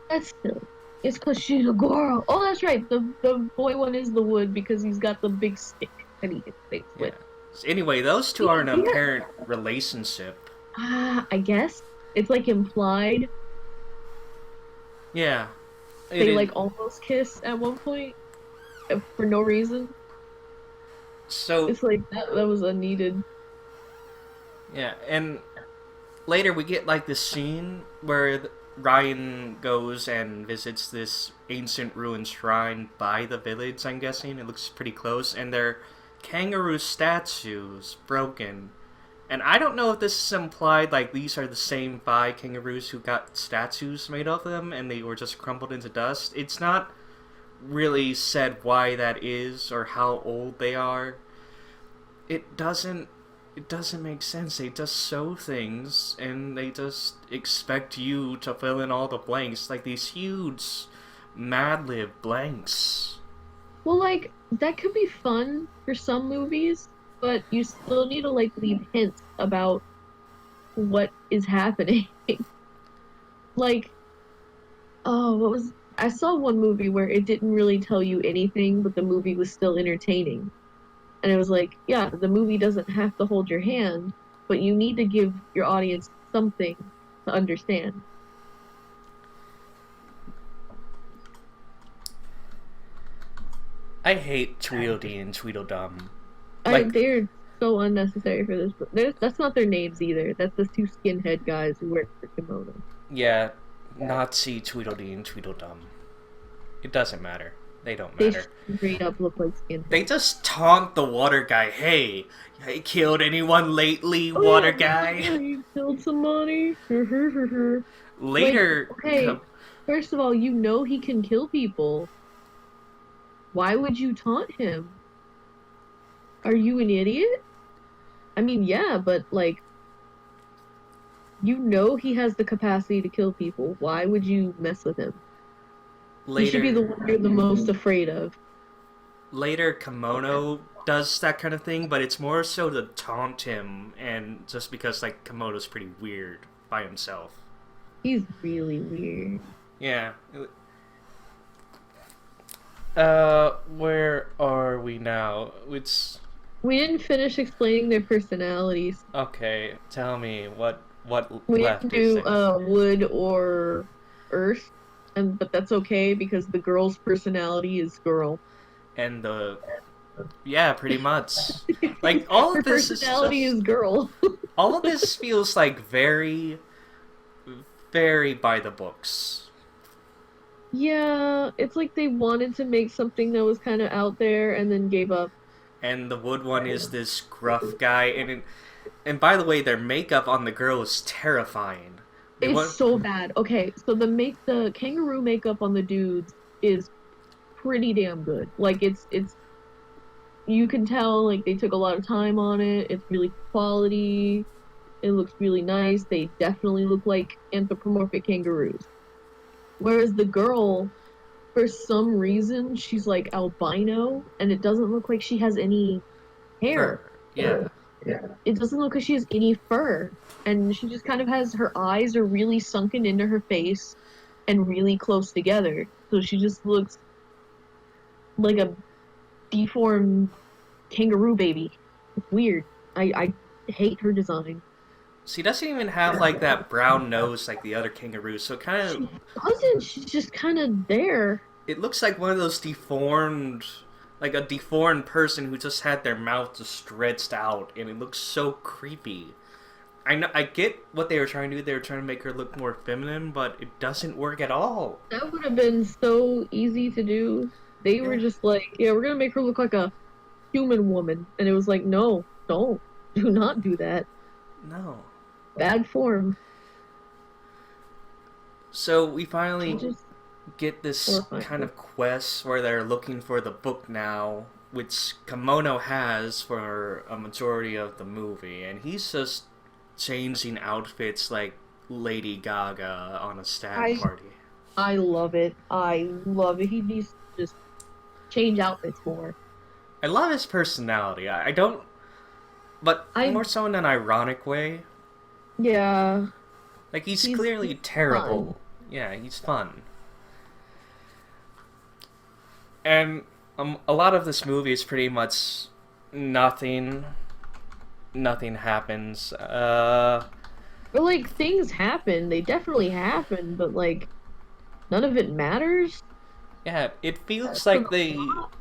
That's silly. It's because she's a girl. Oh, that's right. The boy one is the wood because he's got the big stick that he hits things Yeah. with. So anyway, those two are in an Yeah. apparent relationship. I guess it's like implied. Yeah. It They is. like almost kiss at one point for no reason. So It's like that was unneeded. yeah, and later we get like this scene where Ryan goes and visits this ancient ruined shrine by the village. I'm guessing it looks pretty close, and their kangaroo statues broken. And I don't know if this is implied like these are the same 5 kangaroos who got statues made of them and they were just crumbled into dust. It's not really said why that is or how old they are. It doesn't make sense. They just sew things and they just expect you to fill in all the blanks, like these huge Mad Lib blanks. Well, like that could be fun for some movies, but you still need to like leave hints about what is happening. Like, oh, what was I saw one movie where it didn't really tell you anything, but the movie was still entertaining. And it was like, yeah, the movie doesn't have to hold your hand, but you need to give your audience something to understand. I hate Tweedledee and Tweedledum. I Like, they're so unnecessary for this. That's not their names either. That's the two skinhead guys who wear kimono. Yeah, Nazi Tweedledee and Tweedledum. It doesn't matter. They don't They matter. straight up look like They skinheads. just taunt the water guy. Hey, killed anyone lately, Oh yeah, water guy? yeah, you killed somebody. Like, Later, okay, first of all, you know he can kill people. Why would you taunt him? Are you an idiot? I mean, yeah, but like, you know he has the capacity to kill people. Why would you mess with him? He should be the later, one you're the most afraid of. later, Kimono does that kind of thing, but it's more so to taunt him, and just because like Kimono's pretty weird by himself. He's really weird. Yeah. Where are we now? It's We didn't finish explaining their personalities. okay. Tell me what We didn't left is do there, wood or earth, and but that's okay because the girl's personality is girl. and the yeah, pretty much. Like all Her of this is personality just is girl. all of this feels like very by the books. Yeah, it's like they wanted to make something that was kind of out there and then gave up. And the wood one is this gruff guy, and by the way, their makeup on the girl is terrifying. They It's want so bad. Okay, so the kangaroo makeup on the dudes is pretty damn good. Like it's you can tell like they took a lot of time on it. It's really quality. It looks really nice. They definitely look like anthropomorphic kangaroos. Whereas the girl, for some reason, she's like albino and it doesn't look like she has any hair. fur. Yeah. It doesn't look like she has any fur. And she just kind of has her eyes are really sunken into her face and really close together. So she just looks like a deformed kangaroo baby. It's weird. I hate her design. She doesn't even have like that brown nose like the other kangaroos, so She doesn't. She's just kind of there. it looks like one of those deformed, like a deformed person who just had their mouth just stretched out, and it looks so creepy. I know, I get what they were trying to do. They were trying to make her look more feminine, but it doesn't work at all. That would have been so easy to do. They were Yeah. just like, yeah, we're gonna make her look like a human woman. And it was like, no, don't. Do not do that. No. Bad form. So we She finally just get this horrifying. kind of quest where they're looking for the book now, which Kimono has for a majority of the movie, and he's just changing outfits like Lady Gaga on a stag I party. I love it. I love it. He needs to just change outfits more. I love his personality. I don't, but I more so in an ironic way. yeah. Like he's He's clearly fun. terrible. Yeah, he's fun. And a lot of this movie is pretty much nothing. Nothing happens. But like things happen. They definitely happen, but like none of it matters. Yeah, it feels For like the they. plot.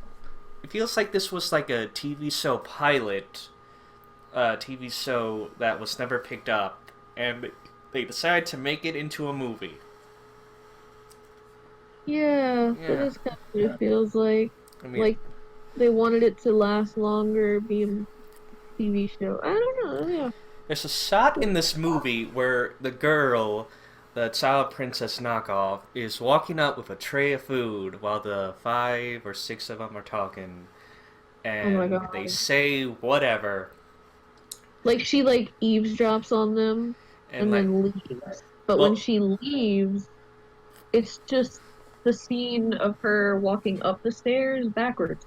It feels like this was like a TV show pilot, TV show that was never picked up, and they decided to make it into a movie. Yeah, that Yeah, is kind of what it feels like. I mean, Like they wanted it to last longer, be a TV show. I don't know. Yeah. there's a shot in this movie where the girl, the child princess knockoff, is walking up with a tray of food while the 5 or 6 of them are talking, Oh my and they God. say whatever, Like she like eavesdrops on them and and like, then leaves. But when well, she leaves, it's just the scene of her walking up the stairs backwards.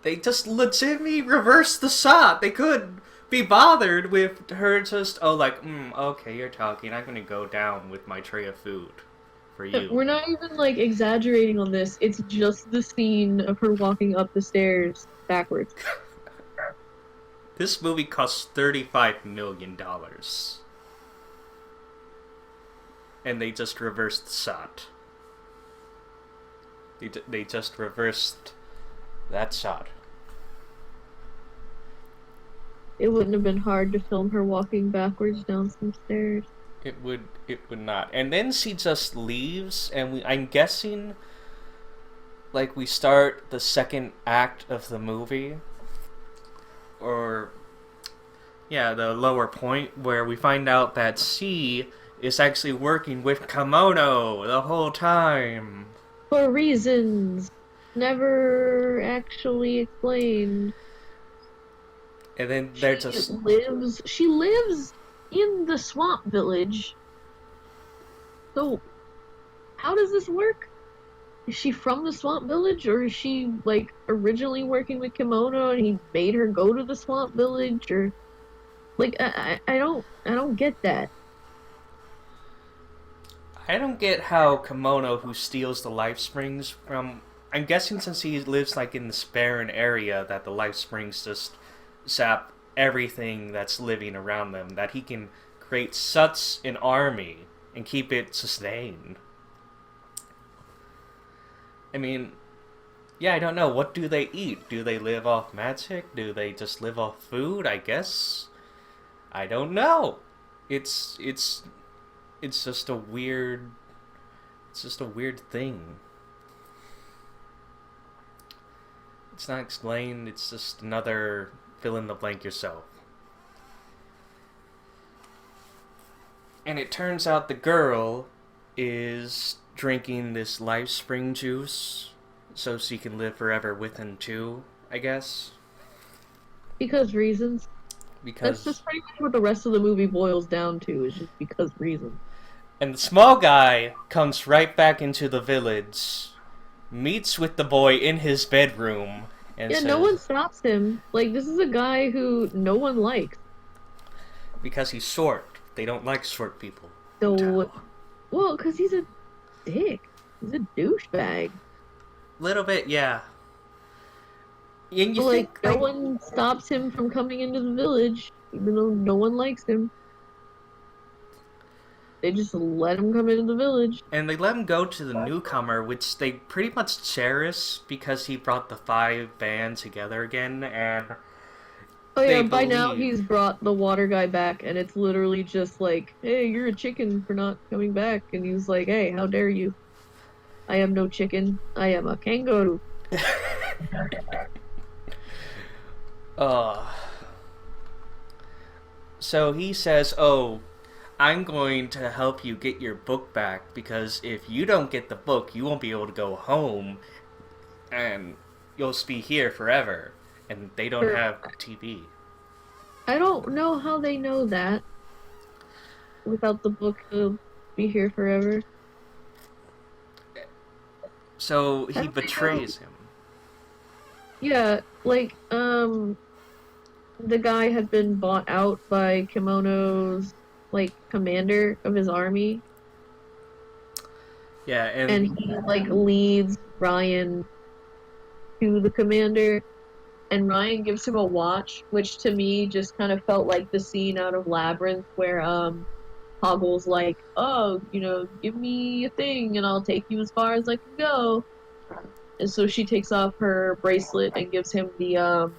they just legitimately reversed the shot. They couldn't be bothered with her just, oh, like, okay, you're talking. I'm gonna go down with my tray of food for you. We're not even like exaggerating on this. It's just the scene of her walking up the stairs backwards. This movie cost $35 million. And they just reversed the shot. They just reversed that shot. It wouldn't have been hard to film her walking backwards down some stairs. It would not. And then she just leaves, and I'm guessing like we start the second act of the movie, or yeah, the lower point where we find out that she is actually working with Kimono the whole time. For reasons never actually explained. And then they're She just lives in the swamp village. So how does this work? Is she from the swamp village, or is she like originally working with Kimono and he made her go to the swamp village, or like I don't get that. I don't get how Kimono, who steals the life springs from, I'm guessing since he lives like in this barren area that the life springs just sap everything that's living around them, that he can create such an army and keep it sustained. I mean, yeah, I don't know. What do they eat? Do they live off magic? Do they just live off food? I guess. I don't know. It's it's it's just a weird it's just a weird thing. It's not explained. It's just another fill in the blank yourself. And it turns out the girl is drinking this life spring juice so she can live forever with him too, I guess. Because reasons. That's Because just pretty much what the rest of the movie boils down to, is just because reasons. and the small guy comes right back into the village, meets with the boy in his bedroom, and Yeah, no says one stops him. Like, this is a guy who no one likes. because he's short. They don't like short people. So, well, because he's a dick. He's a douchebag. Little bit, yeah. And you But, like, think no like one stops him from coming into the village, even though no one likes him. They just let him come into the village. and they let him go to the newcomer, which they pretty much cherish because he brought the five bands together again, and Oh they yeah, by now believe. he's brought the water guy back, and it's literally just like, hey, you're a chicken for not coming back. And he's like, hey, how dare you? I am no chicken. I am a kangaroo. uh, so he says, "Oh, I'm going to help you get your book back because if you don't get the book, you won't be able to go home, and you'll just be here forever." And they don't Or- have TV. I don't know how they know that without the book he'll be here forever. So I he don't think betrays him. Yeah, like, the guy had been bought out by Kimono's, like, commander of his army, Yeah, and and he, like, leads Ryan to the commander, and Ryan gives him a watch, which to me just kind of felt like the scene out of Labyrinth where, Hoggle's like, oh, give me a thing and I'll take you as far as I can go. And so she takes off her bracelet and gives him the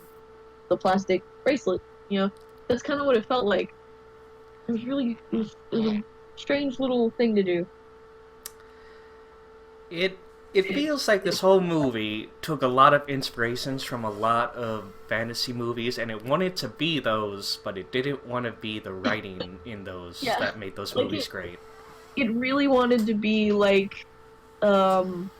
plastic bracelet. That's kind of what it felt like. It was a strange little thing to do. it it feels like this whole movie took a lot of inspirations from a lot of fantasy movies, and it wanted to be those, but it didn't want to be the writing in those Yeah, that made those like movies great. it really wanted to be like, um,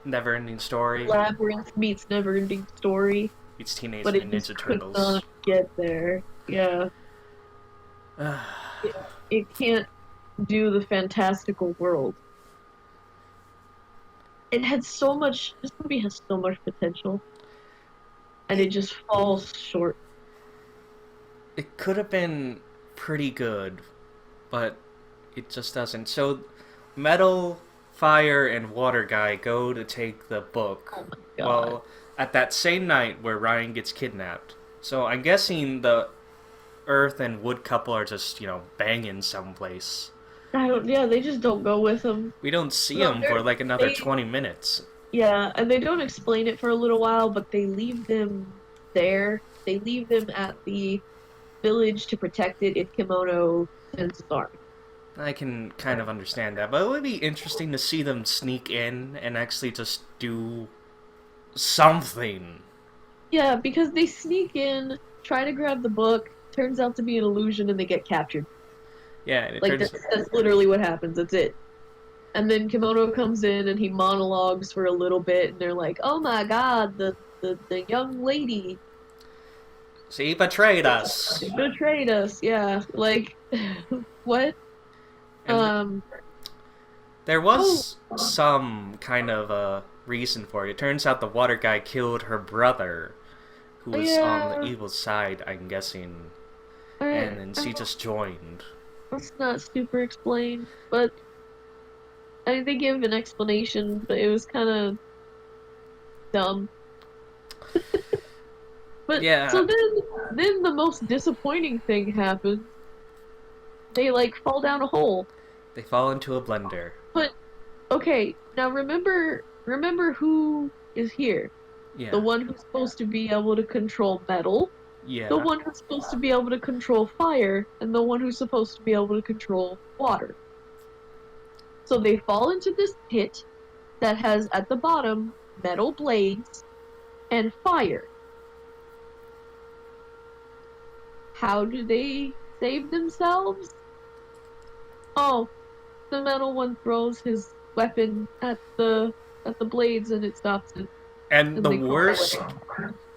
Never Ending Story. Labyrinth meets Neverending Story, It's Teenage but it Mutant just Ninja could Turtles. not get there. Yeah, it can't do the fantastical world. This movie has so much potential, and it it just falls short. it could have been pretty good, but it just doesn't. So, Metal, Fire, and Water Guy go to take the book. Oh my god. Well, at that same night where Ryan gets kidnapped. So I'm guessing the Earth and Wood couple are just, banging someplace. Yeah, they just don't go with him. We don't see No, them for like another they, 20 minutes. yeah, and they don't explain it for a little while, but they leave them there. They leave them at the village to protect it if Kimono sends its army. I can kind of understand that, but it would be interesting to see them sneak in and actually just do something. Yeah, because they sneak in, try to grab the book, turns out to be an illusion, and they get captured. Yeah, and it Like turns. that's literally what happens. That's it. And then Kimono comes in and he monologues for a little bit, and they're like, "Oh my God, the young lady She betrayed us. betrayed us." Yeah, like what? And Um. there Oh, was some kind of a reason for it. It turns out the water guy killed her brother, who was on the yeah. evil side, I'm guessing, and then I she don't, just joined. that's not super explained, but I mean, they give an explanation, but it was kind of dumb. But Yeah, so then the most disappointing thing happens. They like fall down a hole. they fall into a blender. But okay, now remember who is here. The Yeah, one who's supposed to be able to control metal, the yeah. one who's supposed to be able to control fire, and the one who's supposed to be able to control water. So they fall into this pit that has at the bottom metal blades and fire. How do they save themselves? Oh, the metal one throws his weapon at the blades and it stops it, And and the they crawl worst away.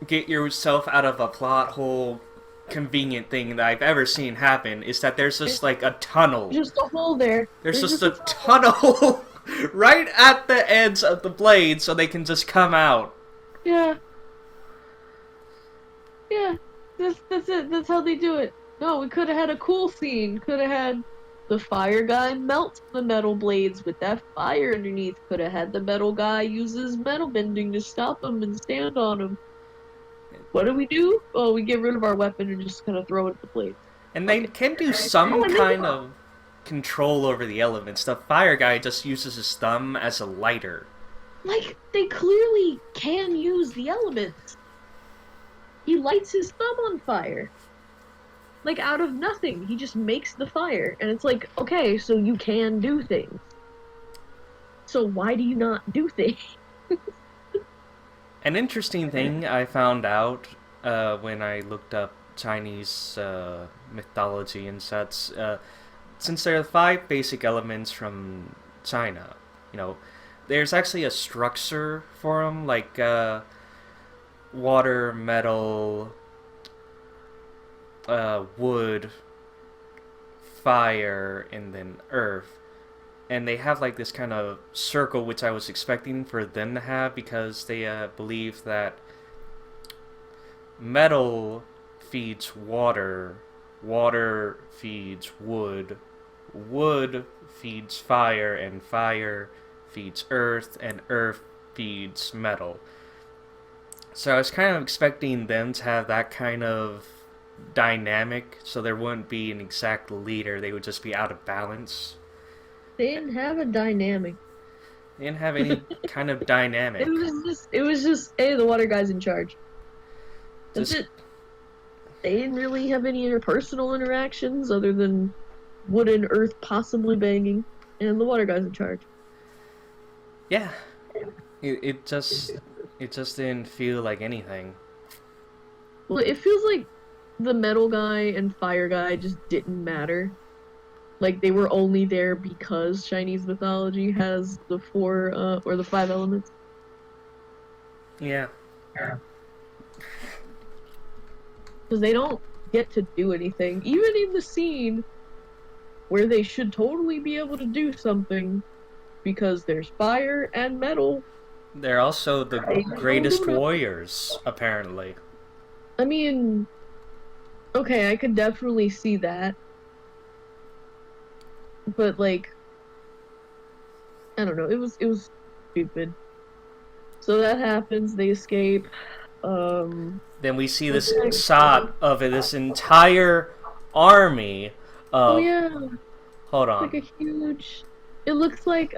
get yourself out of a plot hole convenient thing that I've ever seen happen is that there's just There's like a tunnel. just a hole there. There's There's just just a a tunnel. tunnel right at the ends of the blade so they can just come out. Yeah, yeah. That's it. That's how they do it. No, we could have had a cool scene. Could have had the fire guy melt the metal blades with that fire underneath. Could have had the metal guy use his metal bending to stop him and stand on him. What do? Oh, we get rid of our weapon and just kind of throw it at the blades. And they Okay. can do Oh, some and then kind of control over the elements. The fire guy just uses his thumb as a lighter. like they clearly can use the elements. He lights his thumb on fire. Like out of nothing, he just makes the fire, and it's like, okay, so you can do things. So why do you not do things? An interesting thing I found out when I looked up Chinese mythology and such, since there are five basic elements from China, you know, there's actually a structure for them, like water, metal, wood, fire, and then earth. And they have like this kind of circle, which I was expecting for them to have because they believe that metal feeds water, water feeds wood, wood feeds fire, and fire feeds earth, and earth feeds metal. So I was kind of expecting them to have that kind of dynamic, so there wouldn't be an exact leader, they would just be out of balance. They didn't have a dynamic. They didn't have any kind of dynamic. It was just, hey, the water guy's in charge. That's Just it. They didn't really have any interpersonal interactions other than wood and earth possibly banging, and the water guy's in charge. yeah, it just didn't feel like anything. Well, it feels like the metal guy and fire guy just didn't matter. Like they were only there because Chinese mythology has the four or the five elements. Yeah, Because they don't get to do anything. Even in the scene where they should totally be able to do something because there's fire and metal. they're also the They don't greatest do nothing. warriors, apparently. I mean, okay, I could definitely see that. But like, I don't know, it was stupid. So that happens, they escape. Then we see What's this next? shot of this entire army Oh of. yeah, Hold like on. a huge. It looks like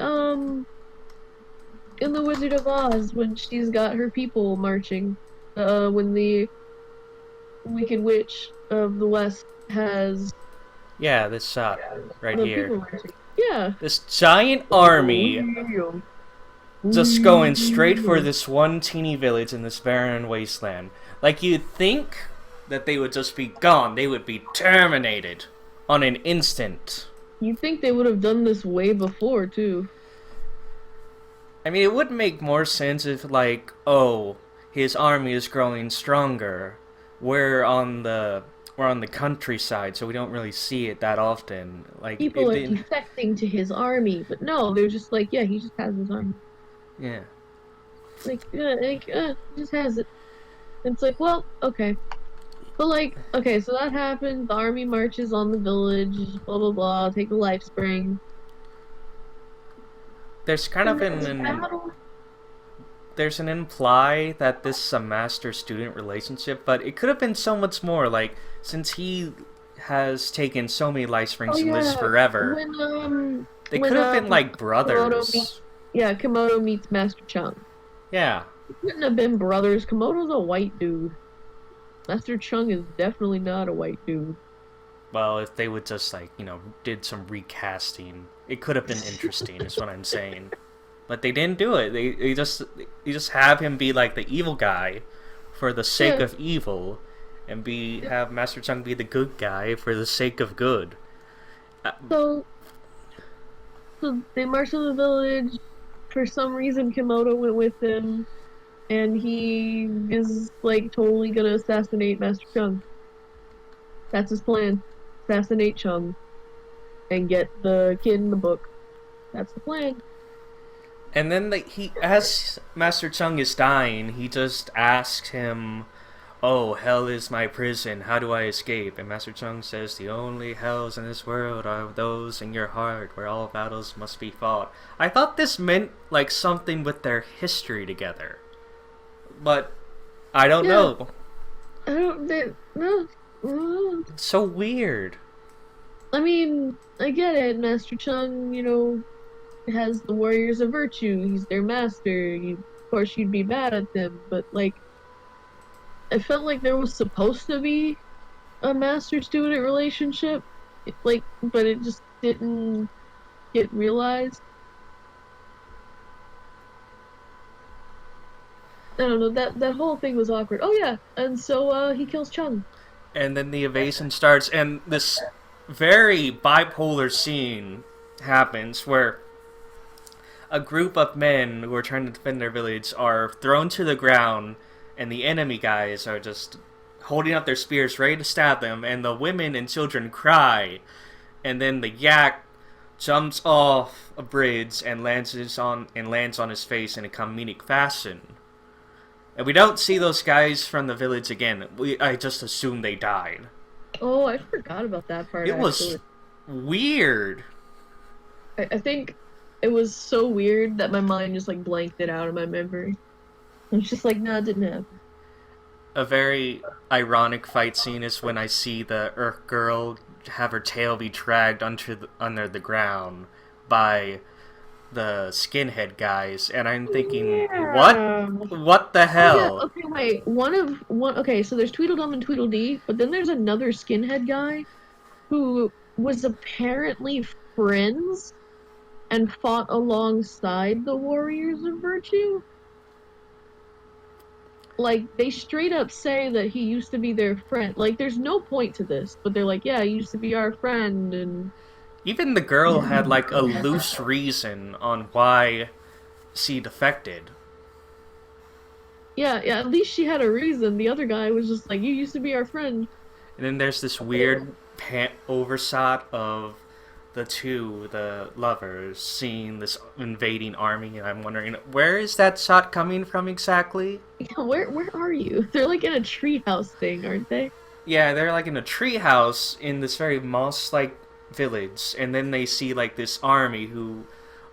in the Wizard of Oz when she's got her people marching. When Wicked Witch of the West has Yeah, this shot right the here. people marching. Yeah. This giant Oh, army yeah. just going straight for Yeah. this one teeny village in this barren wasteland. Like, you'd think that they would just be gone, they would be terminated on an instant. You'd think they would have done this way before, too. I mean, it would make more sense if, like, oh, his army is growing stronger. We're on the we're on the countryside, so we don't really see it that often. Like, People it are didn't. defecting to his army, but no, they're just like, yeah, he just has his army. Yeah. He just has it. And it's like, well, okay. But like, okay, so that happened. The army marches on the village, blah blah blah. Take the life spring. There's kind And of there's a battle. there's an imply that this is a master student relationship, but it could have been so much more. Like, since he has taken so many life Oh springs and lives yeah, forever, they could when have been like Komodo meets brothers. Komodo meets Master Chung. Yeah. They couldn't have been brothers. Komodo's a white dude. Master Chung is definitely not a white dude. Well, if they would just, like, did some recasting, it could have been interesting, is what I'm saying. But they didn't do it. They just have him be like the evil guy for the sake Yeah. of evil, and be have Master Chung be the good guy for the sake of good. Uh, So so they marched to the village. For some reason, Komodo went with them, and he is like totally gonna assassinate Master Chung. That's his plan. Assassinate Chung and get the kid in the book. That's the plan. and then as Master Chung is dying, he just asks him, "Oh, hell is my prison. How do I escape?" And Master Chung says, "The only hells in this world are those in your heart, where all battles must be fought." I thought this meant like something with their history together, but I don't Yeah, know. I don't. No. It's so weird. I mean, I get it. Master Chung, has the Warriors of Virtue. He's their master. Of course, you'd be mad at them, but like, I felt like there was supposed to be a master-student relationship, but it just didn't get realized. I don't know. That whole thing was awkward. Oh yeah, and so he kills Chung. And then the evasion starts, and this very bipolar scene happens where a group of men who are trying to defend their village are thrown to the ground, and the enemy guys are just holding up their spears ready to stab them, and the women and children cry, and then the yak jumps off a bridge and lands on his face in a comedic fashion. And we don't see those guys from the village again. I just assume they died. Oh, I forgot about that part It actually. was weird. I think it was so weird that my mind just like blanked it out of my memory. I was just like, nah, it didn't happen. A very ironic fight scene is when I see the Earth girl have her tail be dragged under the ground by the skinhead guys, and I'm thinking, what? Yeah. What the Oh yeah, hell? okay, wait. Okay, so there's Tweedledum and Tweedledee, but then there's another skinhead guy who was apparently friends and fought alongside the Warriors of Virtue. Like, they straight up say that he used to be their friend. Like, there's no point to this, but they're like, yeah, he used to be our friend, and Even the girl had like a loose reason on why she defected. yeah, at least she had a reason. The other guy was just like, you used to be our friend. And then there's this weird overshot of the lovers, seeing this invading army, and I'm wondering, where is that shot coming from exactly? Yeah, where are you? They're like in a treehouse thing, aren't they? Yeah, they're like in a treehouse in this very moss-like village, and then they see like this army who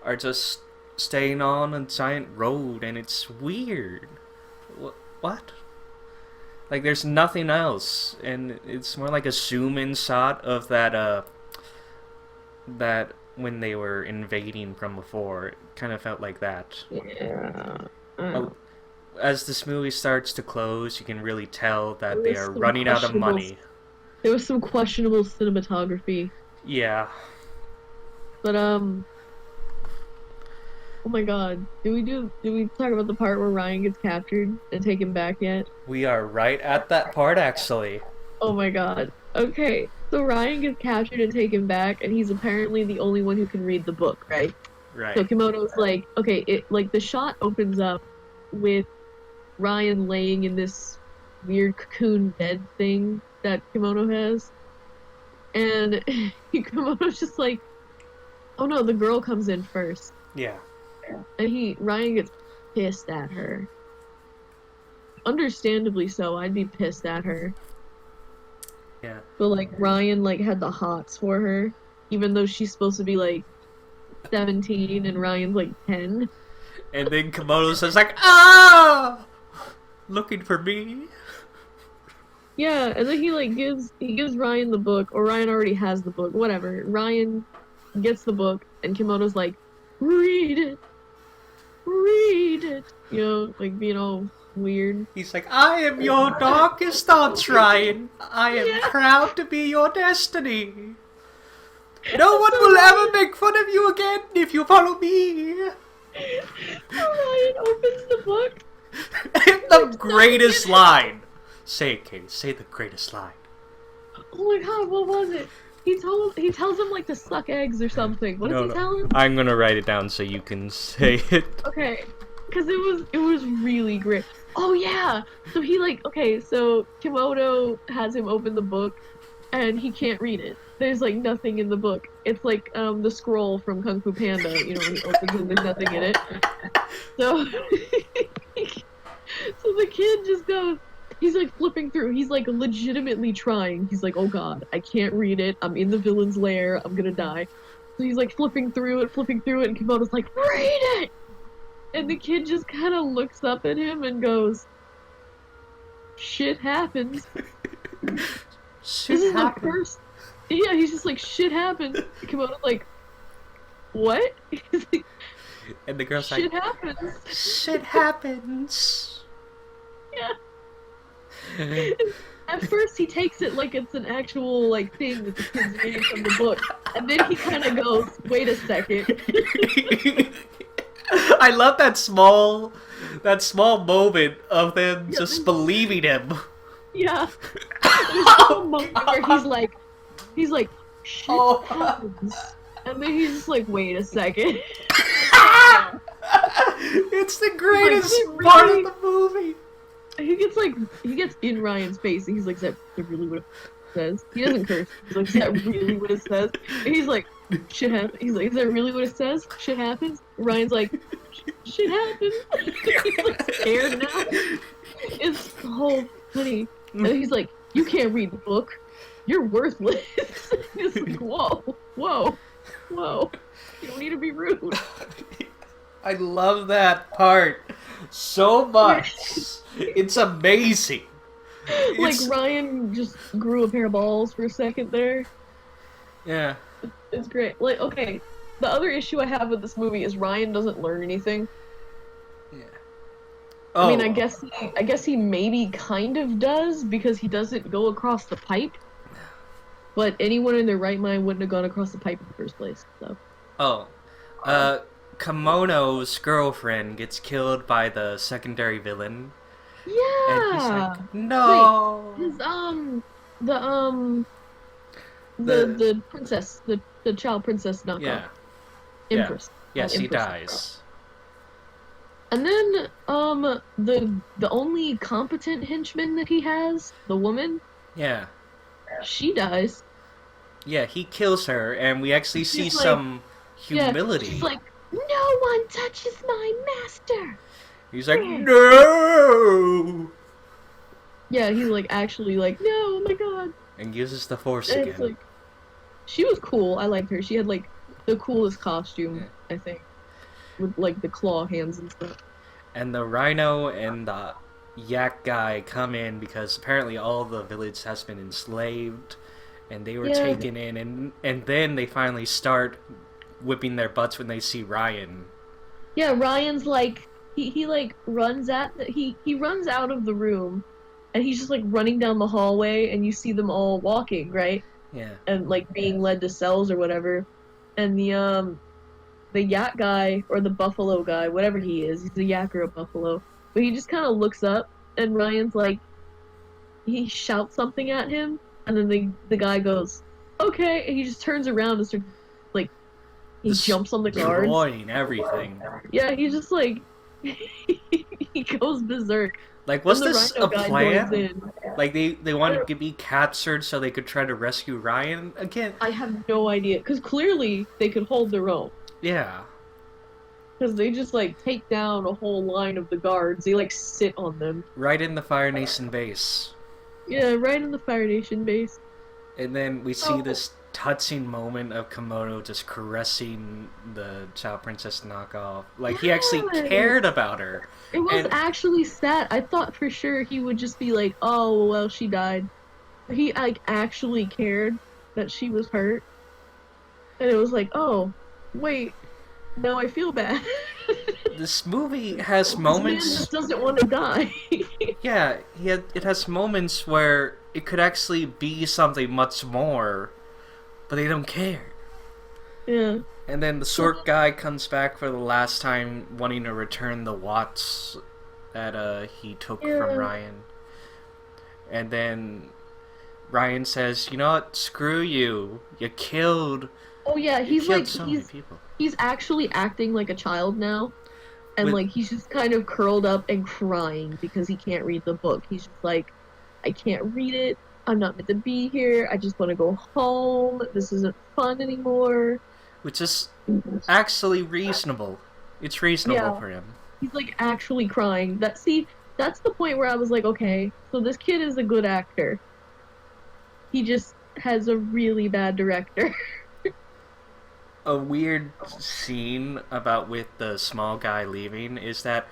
are just staying on a giant road, and it's weird. What? Like, there's nothing else, and it's more like a zoom-in shot of that when they were invading from before. It kind of felt like that. Yeah. Oh, as this movie starts to close, you can really tell There that they was are some running out of questionable money. there was some questionable cinematography. Yeah, But oh my god. Did we talk about the part where Ryan gets captured and taken back yet? we are right at that part actually. Oh my god. Okay. So Ryan gets captured and taken back, and he's apparently the only one who can read the book, right? So Right. Kimono's like, okay, it like the shot opens up with Ryan laying in this weird cocoon bed thing that Kimono has. And Kimono's just like, oh no, the girl comes in first. Yeah. And Ryan gets pissed at her. Understandably so, I'd be pissed at her. Yeah. But like Ryan like had the hots for her, even though she's supposed to be like 17 and Ryan's like 10. And then Komodo says like, "Ah, looking for me." Yeah, and then he gives Ryan the book, or Ryan already has the book, whatever. Ryan gets the book, and Kimono's like, read it, read it. You know, like being all weird. He's like, "I am your darkest thoughts, Ryan. I am Yeah. proud to be your destiny. No one So will ever Ryan, make fun of you again if you follow me." so Ryan opens the book. The greatest line. Say it, Katie. Say the greatest line. Oh my god, what was it? He tells him like to suck eggs or something. What does he tell him? I'm gonna write it down so you can say it. Okay, because it was really great. Oh yeah, so he like okay, so Kimono has him open the book, and he can't read it. There's like nothing in the book. It's like the scroll from Kung Fu Panda. You know, when he opens it, there's nothing in it. So so the kid just goes. He's like flipping through. He's like legitimately trying. He's like, oh god, I can't read it. I'm in the villain's lair. I'm gonna die. So he's like flipping through it, and Kimono's like, read it! And the kid just kind of looks up at him and goes, shit happens. Shit This is happened. the first. Yeah, he's just like, shit happens. Kimono's like, what? He's like, And the girl's shit like, happens. shit happens. Yeah. At first, he takes it like it's an actual like thing that the kid's reading from the book, and then he kind of goes, "Wait a second." I love that small moment of them Yeah, just believing him. yeah. There's just a moment where he's like, "Shit Oh. happens," and then he's just like, "Wait a second." It's the greatest Like, part really? of the movie. He gets in Ryan's face, and he's like, "Is that really what it says?" He doesn't curse. He's like, "Is that really what it says?" And he's like, "Shit happens." He's like, "Is that really what it says? Shit happens." Ryan's like, "Shit happens." He's like scared now. It's so funny. And he's like, "You can't read the book. You're worthless." It's like, whoa, whoa, whoa. You don't need to be rude. I love that part so much. It's amazing. Like It's, Ryan just grew a pair of balls for a second there. yeah. It's great. Like, okay, the other issue I have with this movie is Ryan doesn't learn anything. Yeah. I mean, Oh. I guess he maybe kind of does because he doesn't go across the pipe. But anyone in their right mind wouldn't have gone across the pipe in the first place. So. Oh. Kimono's girlfriend gets killed by the secondary villain. And he's Yeah. like, no. Wait, his the The- the princess, the child princess knockoff. Yeah. Empress. Yes, he Empress. dies. And then the only competent henchman that he has, the woman, Yeah. she dies. Yeah, he kills her, and we actually see She's like- some Yeah, humility. she's like, no one touches my master. He's like, no! Yeah, he's like actually like, no, oh my god. And uses the force And again. it's like, she was cool. I liked her. She had like the coolest costume, I think, with like the claw hands and stuff. And the rhino and the yak guy come in because apparently all the village has been enslaved, and they were Yeah. taken in, and then they finally start whipping their butts when they see Ryan. Yeah, Ryan's like, he like runs he runs out of the room, and he's just like running down the hallway, and you see them all walking, right? Yeah. And like being led to cells or whatever. And the yak guy or the buffalo guy, whatever he is, he's a yak or a buffalo. But he just kind of looks up, and Ryan's like, he shouts something at him, and then the guy goes, "Okay," and he just turns around and starts like he jumps on the guards. Destroying everything. Yeah, he's just like he goes berserk. Like, Then was the this rhino a guy joins plan? in. Like, they wanted to be captured so they could try to rescue Ryan again? I have no idea, because clearly they could hold their own. Yeah. Because they just like take down a whole line of the guards. They like sit on them. Right in the Fire Nation base. Yeah, right in the Fire Nation base. And then we see Oh. this touching moment of Komodo just caressing the Child Princess knockoff. Like, he actually Yes. cared about her. It was And- actually sad. I thought for sure he would just be like, "Oh well, she died." But he like actually cared that she was hurt, and it was like, "Oh, wait, now I feel bad." This movie has This man moments... just doesn't want to die. Yeah, it has moments where it could actually be something much more, but they don't care. Yeah. And then the sword guy comes back for the last time, wanting to return the watch that he took Yeah. from Ryan. And then Ryan says, "You know what? Screw you. You killed. Oh yeah, You he's killed like so many people." he's actually acting like a child now. And With- like he's just kind of curled up and crying because he can't read the book. He's just like, "I can't read it. I'm not meant to be here. I just want to go home. This isn't fun anymore." Which is actually reasonable. It's reasonable Yeah. for him. He's like actually crying. That's the point where I was like, okay, so this kid is a good actor. He just has a really bad director. A weird scene about with the small guy leaving is that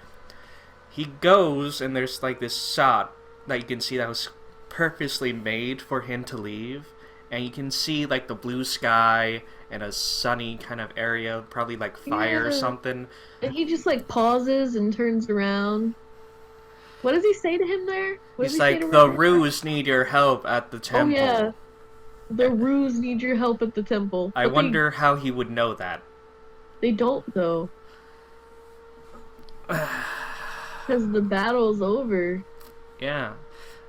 he goes and there's like this shot that you can see that was purposely made for him to leave, and you can see like the blue sky and a sunny kind of area, probably like fire or Yeah. something. And he just like pauses and turns around. What does he say to him there? What does He's he say like, to "The Ryan? Ruse need your help at the Oh temple." yeah. The Ruse need your help at the temple. I But wonder how he would know that. They don't though. Because the battle's over. Yeah.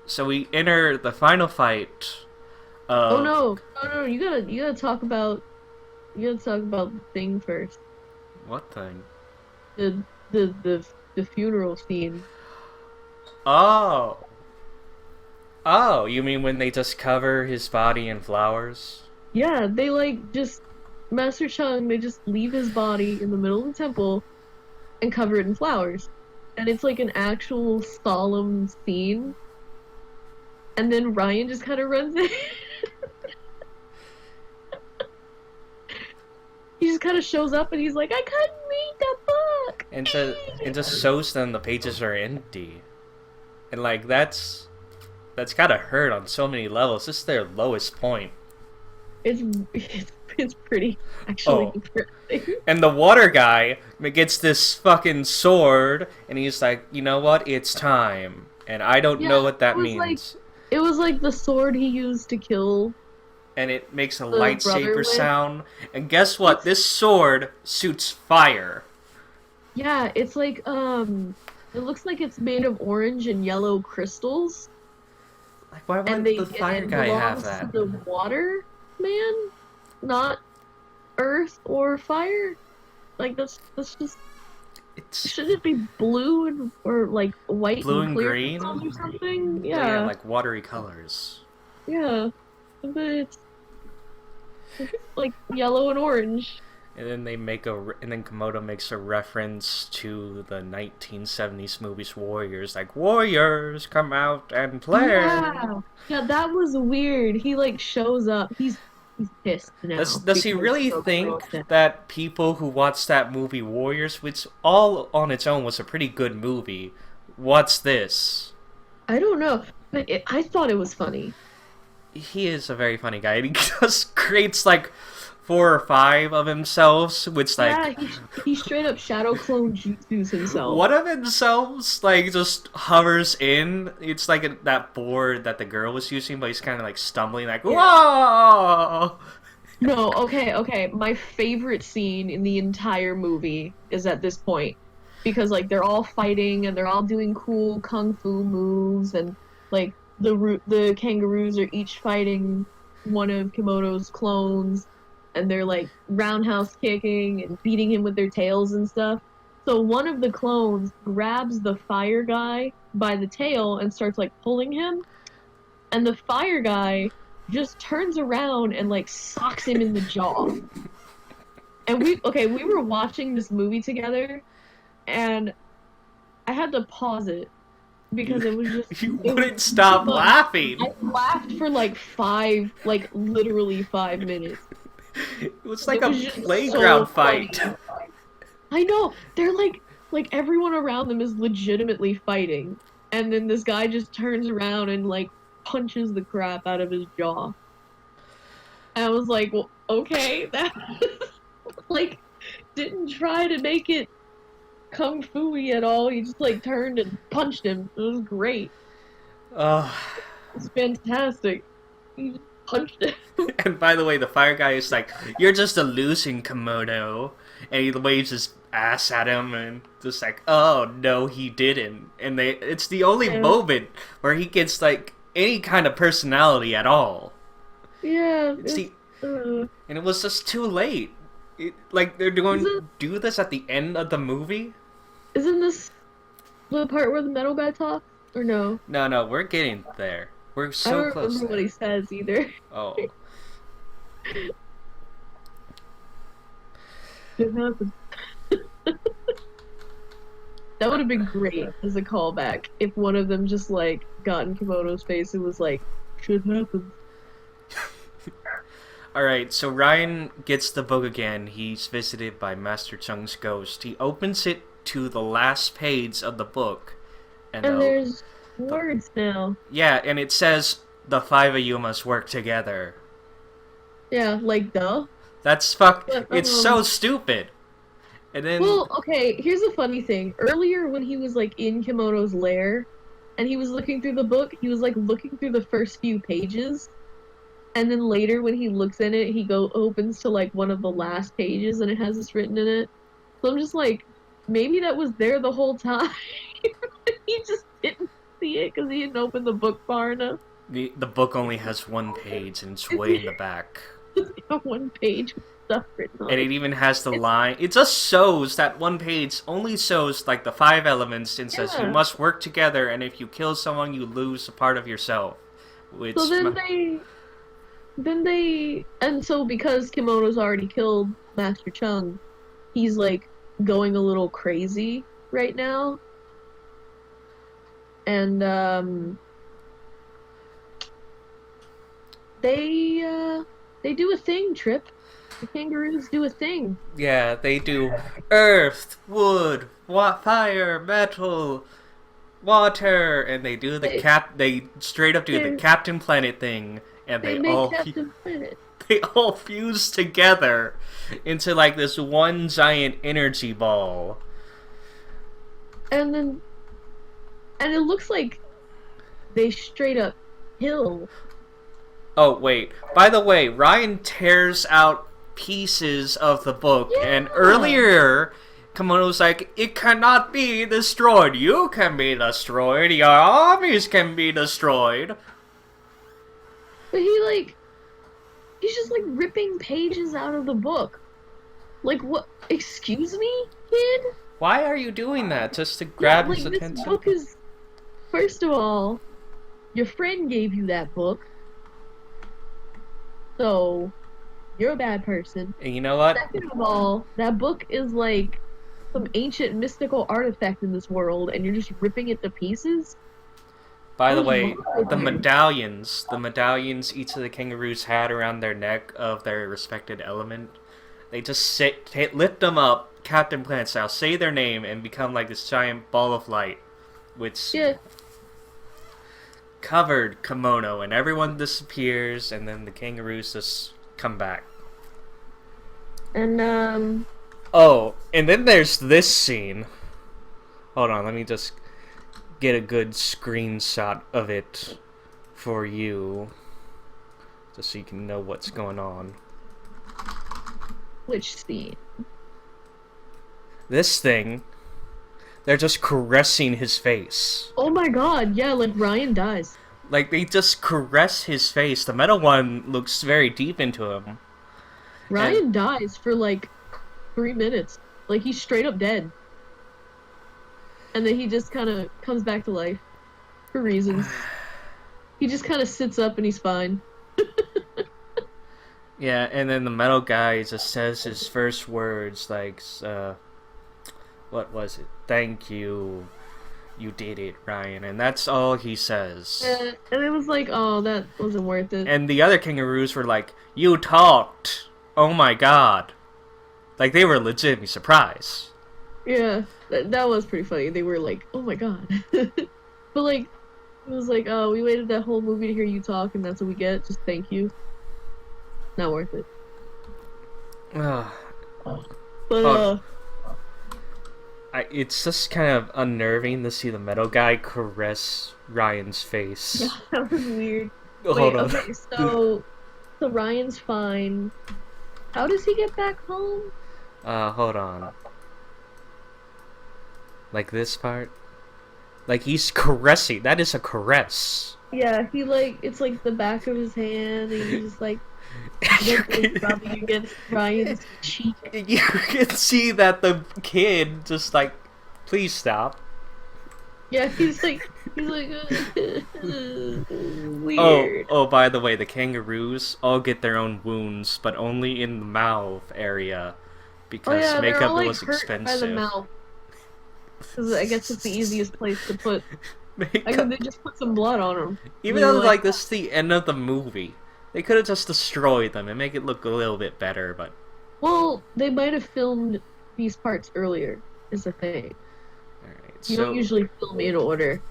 So we enter the final fight. Oh no, you gotta talk about the thing first. What thing? The funeral scene. Oh. Oh, you mean when they just cover his body in flowers? Yeah, they like just Master Chung, they just leave his body in the middle of the temple and cover it in flowers. And it's like an actual solemn scene. And then Ryan just kind of runs in. He just kind of shows up and he's like, "I couldn't read the book." And just shows them the pages are empty. And like that's gotta hurt on so many levels. This is their lowest point. It's pretty actually Oh. depressing. And the water guy gets this fucking sword, and he's like, "You know what? It's time." And I don't know Yeah, what that it was means. It was like the sword he used to kill. And it makes a the brother lightsaber with- sound. And guess what? This sword shoots fire. Yeah, it's like it looks like it's made of orange and yellow crystals. Like, why And would the fire it guy have belongs that? to the water man, not earth or fire. Like that's just It's shouldn't it be blue and or like white Blue and and clear green? crystals or something? yeah, Yeah, like watery colors. yeah, but it's like yellow and orange. And then and then Komodo makes a reference to the 1970s movies Warriors, like, "Warriors, come out and play." Yeah, that was weird. He like shows up. He's pissed now. Does he because really of think the- that people who watched that movie Warriors, which all on its own was a pretty good movie, what's this? I don't know, but I thought it was funny. He is a very funny guy, and he just creates like 4 or 5 of himself, which like Yeah, he straight up shadow clone jutsus himself. one of themselves like just hovers in. It's like that board that the girl was using, but he's kind of like stumbling, like Yeah. whoa. No, okay. My favorite scene in the entire movie is at this point because like they're all fighting and they're all doing cool kung fu moves and like the kangaroos are each fighting one of Kimono's clones and they're like roundhouse kicking and beating him with their tails and stuff. So one of the clones grabs the fire guy by the tail and starts like pulling him and the fire guy just turns around and like socks him in the jaw. And we were watching this movie together and I had to pause it because You it was wouldn't too stop much. laughing. I laughed for like literally 5 minutes. It was like It a was just so playground funny. fight. I know. They're like everyone around them is legitimately fighting. And then this guy just turns around and like punches the crap out of his jaw. And I was like, well, okay, that like didn't try to make it kung fu-y at all. He just like turned and punched him. It was great. Uh, It's fantastic. He just punched him. and by the way, the fire guy is like, "You're just a losing Komodo," and he waves his ass at him, and just like, "Oh no, he didn't." And it's the only Yeah. moment where he gets like any kind of personality at all. Yeah. It's the Uh, and it was just too late. Like they're going isn't to do this at the end of the movie. isn't this the part where the metal guy talks? Or no? No, no, we're getting there. We're I so don't close remember what there. he says either. Oh, It happened. That would have been great as a callback if one of them just like got in Kimono's face and was like, "Shit happens." all right. So Ryan gets the book again. He's visited by Master Chung's ghost. He opens it to the last page of the book, and And there's words now. yeah, and it says the 5 of you must work together. Yeah, like duh. That's fuck. But It's so stupid. And then well, okay, here's a funny thing. Earlier when he was like in Kimono's lair and he was looking through the book, he was like looking through the first few pages. And then later when he looks in it, he opens to like one of the last pages and it has this written in it. So I'm just like, maybe that was there the whole time. He just didn't see it because he didn't open the book far enough. the book only has 1 page, and it's way in the back. Just got one page with stuff written on And it even has the line. It just shows that 1 page only shows like the 5 elements and says you Yeah. must work together, and if you kill someone, you lose a part of yourself. Which So and so because Kimono's already killed Master Chung, he's like going a little crazy right now. And they do a thing, Trip. The kangaroos do a thing. yeah, they do earth, wood, fire, metal, water, and they do the They- They straight up do the they- Captain Planet thing, and They they make all Captain Planet. they all fuse together into like this one giant energy ball. And then and it looks like they straight up kill. Oh wait, by the way, Ryan tears out pieces of the book, and Yeah. earlier Kimono's like, "It cannot be destroyed. You can be destroyed. Your armies can be destroyed." But he's just like ripping pages out of the book. Like what? Excuse me, kid? Why are you doing that? Just to grab Yeah, his like, this attention? book is. First of all, your friend gave you that book, so you're a bad person. And you know what? Second of all, that book is like some ancient mystical artifact in this world, and you're just ripping it to pieces. By the What's way, wrong with the you? medallions each of the kangaroos had around their neck of their respected element, they just lift them up, Captain Planet style, say their name, and become like this giant ball of light, which Yeah, covered Kimono, and everyone disappears, and then the kangaroos just come back. And Oh, and then there's this scene. Hold on, let me just get a good screenshot of it for you, just so you can know what's going on. which scene? This thing, they're just caressing his face. Oh my god, yeah, like Ryan dies. Like, they just caress his face. The metal one looks very deep into him. And Ryan dies for like 3 minutes. Like he's straight up dead. And then he just kind of comes back to life for reasons. He just kind of sits up and he's fine. yeah, and then the metal guy just says his first words, like, what was it? Thank you. You did it, Ryan. And that's all he says. And it was like, oh, that wasn't worth it. And the other kangaroos were like, you talked. Oh my god. Like, they were legitimately surprised. Yeah, that was pretty funny. They were like, oh my god. But like, it was like, oh, we waited that whole movie to hear you talk, and that's what we get. Just thank you. Not worth it. Ugh. But Oh. It's just kind of unnerving to see the metal guy caress Ryan's face. yeah, that was weird. Hold Wait, on. okay, so Ryan's fine. How does he get back home? Hold on. Like this part? Like, he's caressing. That is a caress. Yeah, he like it's like the back of his hand, and he's just like rubbing against Ryan's cheek. You can see that the kid just like, please stop. Yeah, he's like weird. Oh, by the way, the kangaroos all get their own wounds, but only in the mouth area, because Oh yeah, they're makeup all like was hurt by expensive. the mouth. Because I guess it's the easiest place to put. I mean, Makeup. they just put some blood on them. Even though like this is the end of the movie, they could have just destroyed them and make it look a little bit better. But Well, they might have filmed these parts earlier. Is the thing. alright, You don't usually film in order.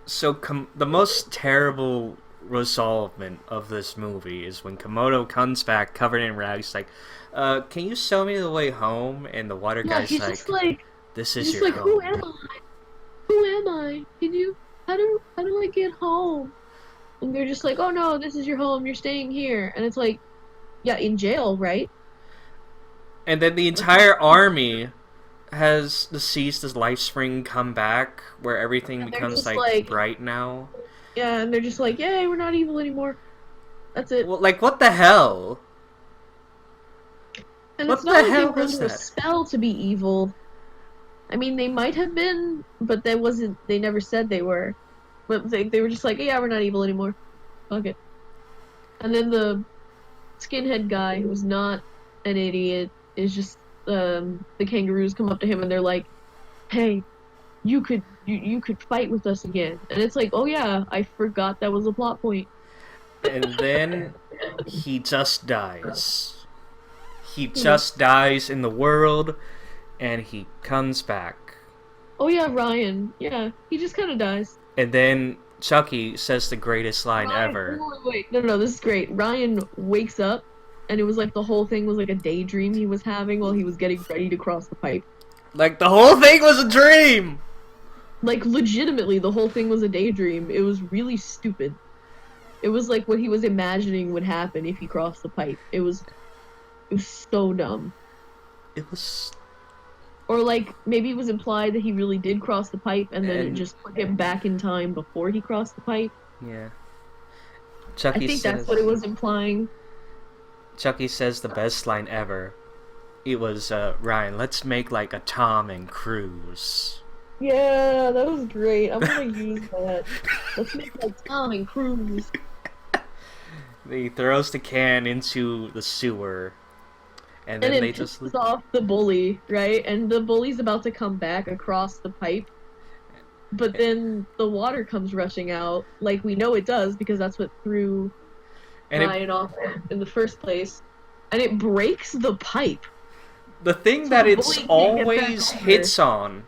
So the most terrible resolvement of this movie is when Komodo comes back covered in rags, like, can you show me the way home? And the water Yeah, guy's he's like, just like, this is he's your like, home. who am I? Who am I? Can you? How do I get home? And they're just like, oh no, this is your home. You're staying here. And it's like, yeah, in jail, right? And then the entire army has the sees this life spring come back, where everything And they're becomes just like like- bright now. Yeah, and they're just like, yay, we're not evil anymore. That's it. Well, like, what the hell? And what it's the not like hell they were was under a that? spell to be evil. I mean, they might have been, but that wasn't. They never said they were. But they were just like, yeah, we're not evil anymore. Fuck it. And then the skinhead guy, who's not an idiot, is just the kangaroos come up to him and they're like, hey, you could fight with us again. And it's like, oh yeah, I forgot that was a plot point. And then he just dies. He just dies in the world, and he comes back. Oh yeah, Ryan. Yeah, he just kind of dies. And then Chucky says the greatest line Ryan, ever. wait, no, this is great. Ryan wakes up, and it was like the whole thing was like a daydream he was having while he was getting ready to cross the pipe. Like, the whole thing was a dream! Like, legitimately, the whole thing was a daydream. It was really stupid. It was like what he was imagining would happen if he crossed the pipe. It was so dumb. It was... Or like, maybe it was implied that he really did cross the pipe, and then it And- just put him back in time before he crossed the pipe. Yeah. I Chucky think says... that's what it was implying. Chucky says the best line ever. It was, Ryan, let's make like a Tom and Cruise. Yeah, that was great. I'm gonna use that. Let's make like Tom and Cruise. He throws the can into the sewer, and then And they it just... pisses off the bully, right? And the bully's about to come back across the pipe. But then the water comes rushing out, like we know it does, because that's what threw And it, Ryan off in the first place. And it breaks the pipe. the thing So that the it's bully can't get back always over. hits on.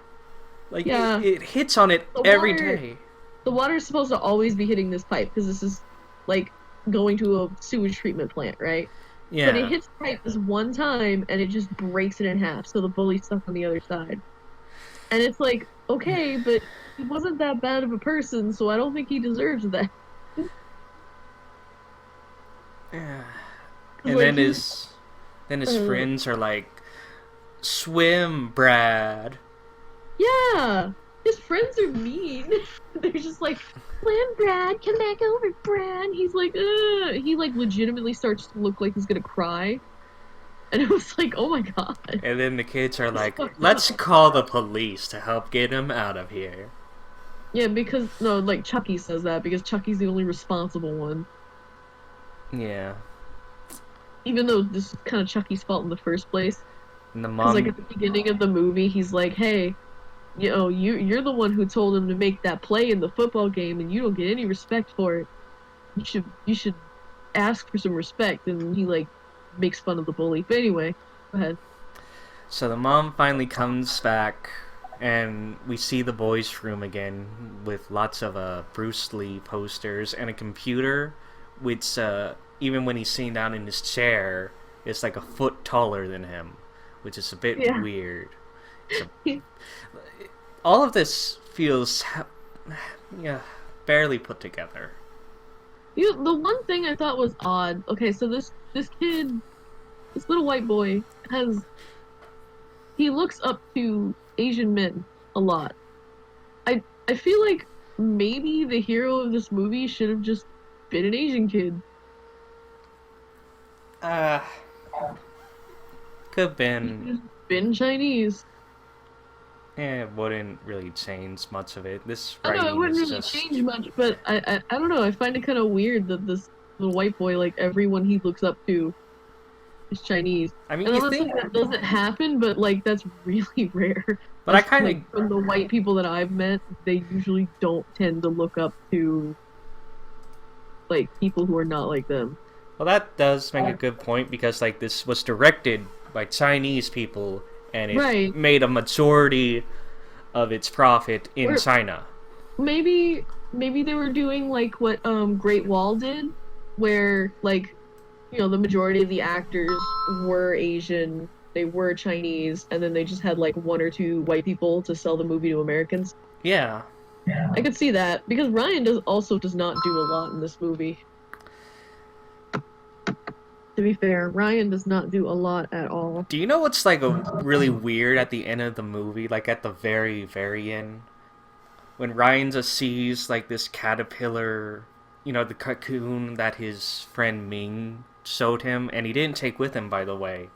Like, Yeah. it hits on it The every water- day. The water's supposed to always be hitting this pipe, because this is, like, going to a sewage treatment plant, right? But it Yeah. hits pipe this one time and it just breaks it in half, so the bully's stuck on the other side. And it's like, okay, but he wasn't that bad of a person, so I don't think he deserves that. Yeah. 'Cause, And like, then he, his uh, friends are like, "Swim, Brad." yeah, his friends are mean. They're just like, Slim, Brad, come back over, Brad. He's like, ugh. He, like, legitimately starts to look like he's gonna cry. And it was like, oh my god, And then the kids are it's like, fucked "Let's up. call the police to help get him out of here." Yeah, because, no, like, Chucky says that because Chucky's the only responsible one. Yeah. Even though this is kind of Chucky's fault in the first place. And the Because, like, mom, at the beginning of the movie, he's like, hey, you know, you're the one who told him to make that play in the football game, and you don't get any respect for it. You should ask for some respect. And he like makes fun of the bully. But anyway, go ahead. so the mom finally comes back, and we see the boys' room again with lots of Bruce Lee posters and a computer, which even when he's sitting down in his chair, is like a foot taller than him, which is a bit Yeah. weird. So all of this feels, yeah, barely put together. The one thing I thought was odd. Okay, so this kid, this little white boy, has he looks up to Asian men a lot. I feel like maybe the hero of this movie should have just been an Asian kid. Uh, could have He should been. have just been Chinese. It wouldn't really change much of it. This I know it writing wouldn't is really just. change much, but I don't know. I find it kind of weird that this little white boy, like everyone he looks up to, is Chinese. I mean, And you I'm not saying think, that doesn't happen, but like that's really rare. but I Like kind from the white people that I've met, they usually don't tend to look up to like people who are not like them. well, that does make a good point because like this was directed by Chinese people, and it Right. made a majority of its profit in Or China. maybe they were doing like what Great Wall did, where like the majority of the actors were Asian, they were Chinese, and then they just had like one or two white people to sell the movie to Americans. Yeah. I could see that because Ryan does not do a lot in this movie. To be fair, Ryan does not do a lot at all. Do you know what's like a really weird at the end of the movie, like at the very very end, when Ryan just sees like this caterpillar, the cocoon that his friend Ming showed him, and he didn't take with him, by the way.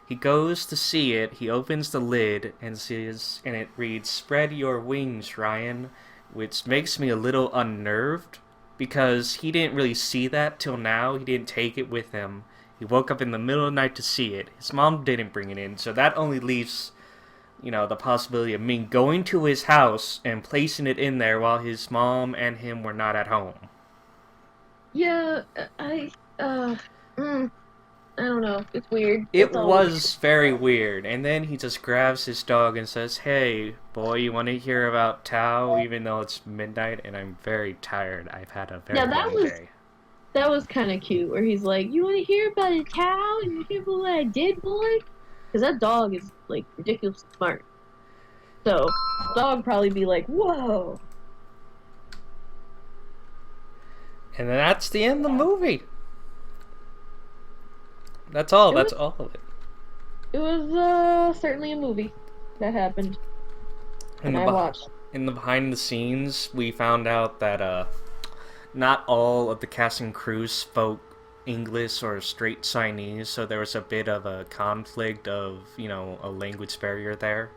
He goes to see it, he opens the lid and says, and it reads, "Spread your wings, Ryan," which makes me a little unnerved because he didn't really see that till now. He didn't take it with him. He woke up in the middle of the night to see it. His mom didn't bring it in, so that only leaves, the possibility of Ming going to his house and placing it in there while his mom and him were not at home. Yeah, mm, I don't know. It's weird. It It's all weird. was very weird. And then he just grabs his dog and says, "Hey, boy, you want to hear about Tao?" Even though it's midnight and I'm very tired. I've had a Yeah, very long day. that was kind of cute. Where he's like, "You want to hear about a cow? You want to hear about what I did, boy?" Because that dog is like ridiculously smart. So, dog probably be like, "Whoa." And then that's the end of the movie. That's all. It That's was all of it. it was certainly a movie that happened, In and the I watched. in the behind the scenes, we found out that not all of the cast and crew spoke English or straight Chinese, so there was a bit of a conflict of a language barrier there.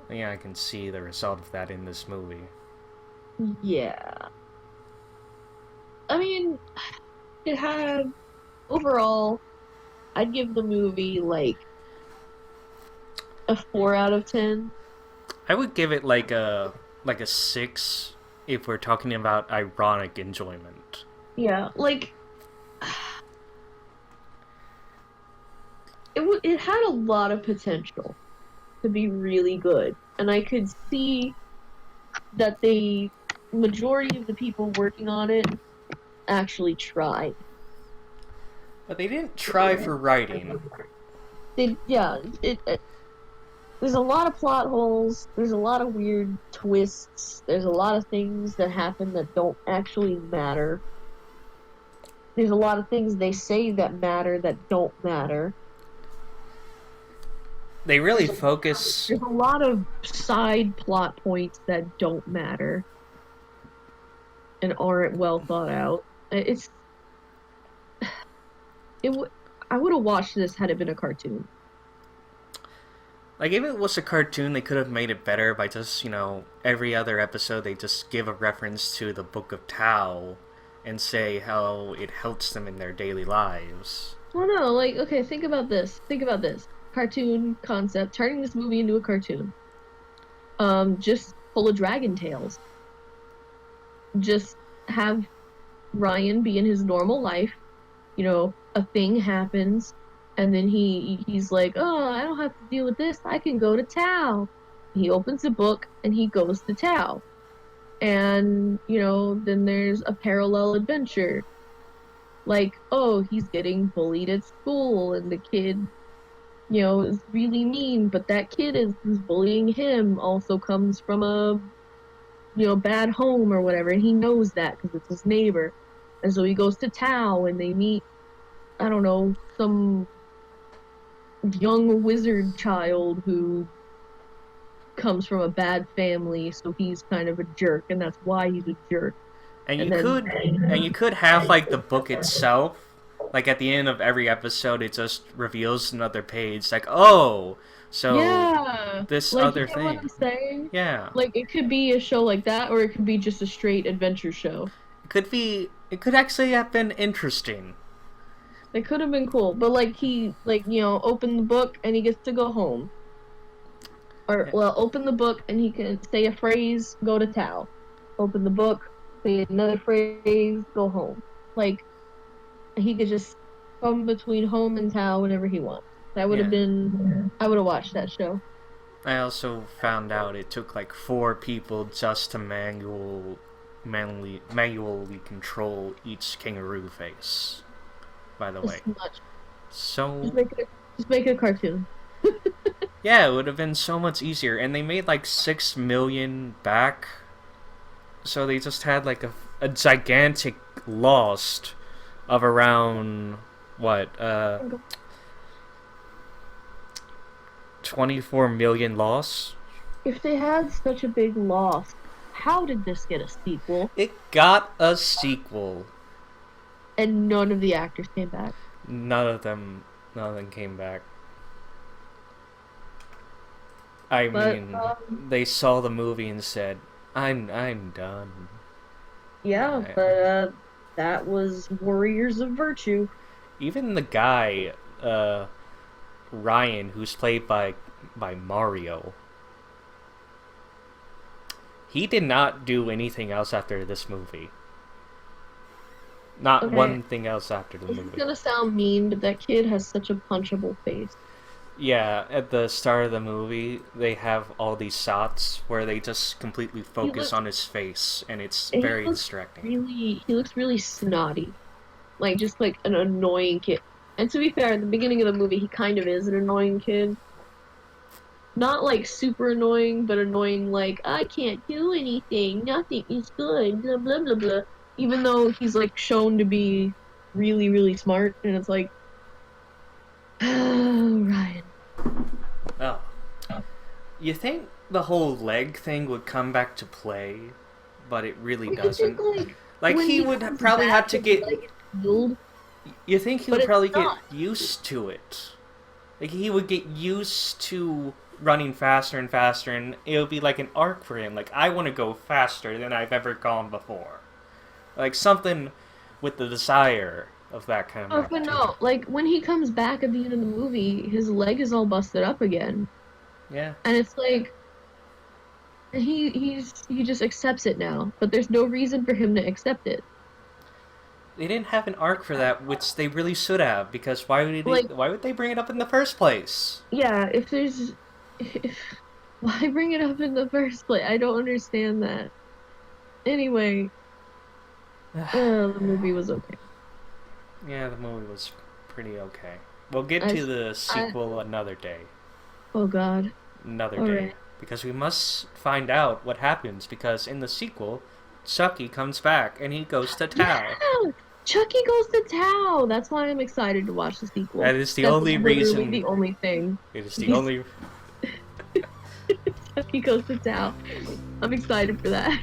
Yeah, I can see the result of that in this movie. Yeah, I mean, it had overall. I'd give the movie like a 4 out of 10. I would give it like a 6 if we're talking about ironic enjoyment. Yeah, like it had a lot of potential to be really good, and I could see that the majority of the people working on it actually tried. But they didn't try for writing. Yeah, there's a lot of plot holes. There's a lot of weird twists. There's a lot of things that happen that don't actually matter. There's a lot of things they say that matter that don't matter. They really There's a focus. there's a lot of side plot points that don't matter and aren't well thought out. It's it. I would have watched this had it been a cartoon. Like, if it was a cartoon, they could have made it better by just, every other episode they just give a reference to the Book of Tao and say how it helps them in their daily lives. Well, no, like, okay, think about this. Think about this. Cartoon concept, turning this movie into a cartoon. Just full of dragon tales. Just have Ryan be in his normal life. A thing happens, and then he's like, oh, I don't have to deal with this. I can go to Tao. He opens a book and he goes to Tao. And, then there's a parallel adventure. Like, oh, he's getting bullied at school, and the kid, is really mean, but that kid who's bullying him also comes from a, bad home or whatever, and he knows that because it's his neighbor. And so he goes to Tao, and they meet, I don't know, some young wizard child who comes from a bad family, so he's kind of a jerk, and that's why he's a jerk. And And then, you could have like the book itself. Like at the end of every episode, it just reveals another page. Like, oh, so yeah, this like you other get what I'm thing. saying? Yeah, Like it could be a show like that, or it could be just a straight adventure show. it could be. It could actually have been interesting. It could have been cool, but like he, like open the book and he gets to go home, or Yeah. well, open the book and he can say a phrase, go to Tao. Open the book, say another phrase, go home. Like he could just come between home and Tao whenever he wants. That would have Yeah. been. I would have watched that show. I also found out it took like 4 people just to manually control each kangaroo face. By the It's way, too much. so Just make it a cartoon. yeah, it would have been so much easier, and they made like 6 million back. So they just had like a gigantic loss of around what 24 million loss. If they had such a big loss, how did this get a sequel? It got a sequel. And none of the actors came back. None of them came back. I But mean, they saw the movie and said, I'm done." yeah, I- but that was Warriors of Virtue. Even the guy, Ryan, who's played by Mario, he did not do anything else after this movie. Not Okay. one thing else after the This is movie. gonna sound mean, but that kid has such a punchable face. Yeah, at the start of the movie, they have all these shots where they just completely focus look- on his face, and it's And very distracting. he looks really snotty, like just like an annoying kid. And to be fair, at the beginning of the movie, he kind of is an annoying kid. Not like super annoying, but annoying like I can't do anything, nothing is good, blah blah blah blah. Even though he's like shown to be really really smart, and it's like, oh, Ryan. Oh. You think the whole leg thing would come back to play, but it really doesn't. Like, when he would comes probably back have to and get. his leg is healed, You think he But would it's probably get not. used to it? Like, he would get used to running faster and faster, and it would be like an arc for him. Like, I want to go faster than I've ever gone before. Like, something with the desire of that kind of Oh, but activity. no, like when he comes back at the end of the movie, his leg is all busted up again, Yeah. and it's like he just accepts it now, but there's no reason for him to accept it. They didn't have an arc for that, which they really should have, because Like- why would they bring it up in the first place? Yeah, if why bring it up in the first place? I don't understand that. Anyway, the movie was okay. Yeah, the movie pretty okay. We'll get I, to the I, sequel another day. oh God. Another All day. right. Because we must find out what happens, because in the sequel, Chucky comes back and he goes to Yeah, Tao. Chucky goes to Tao. That's why I'm excited to watch the sequel. That is the That's only literally reason. the only thing. It is the He's only. Chucky goes to Tao. I'm excited for that.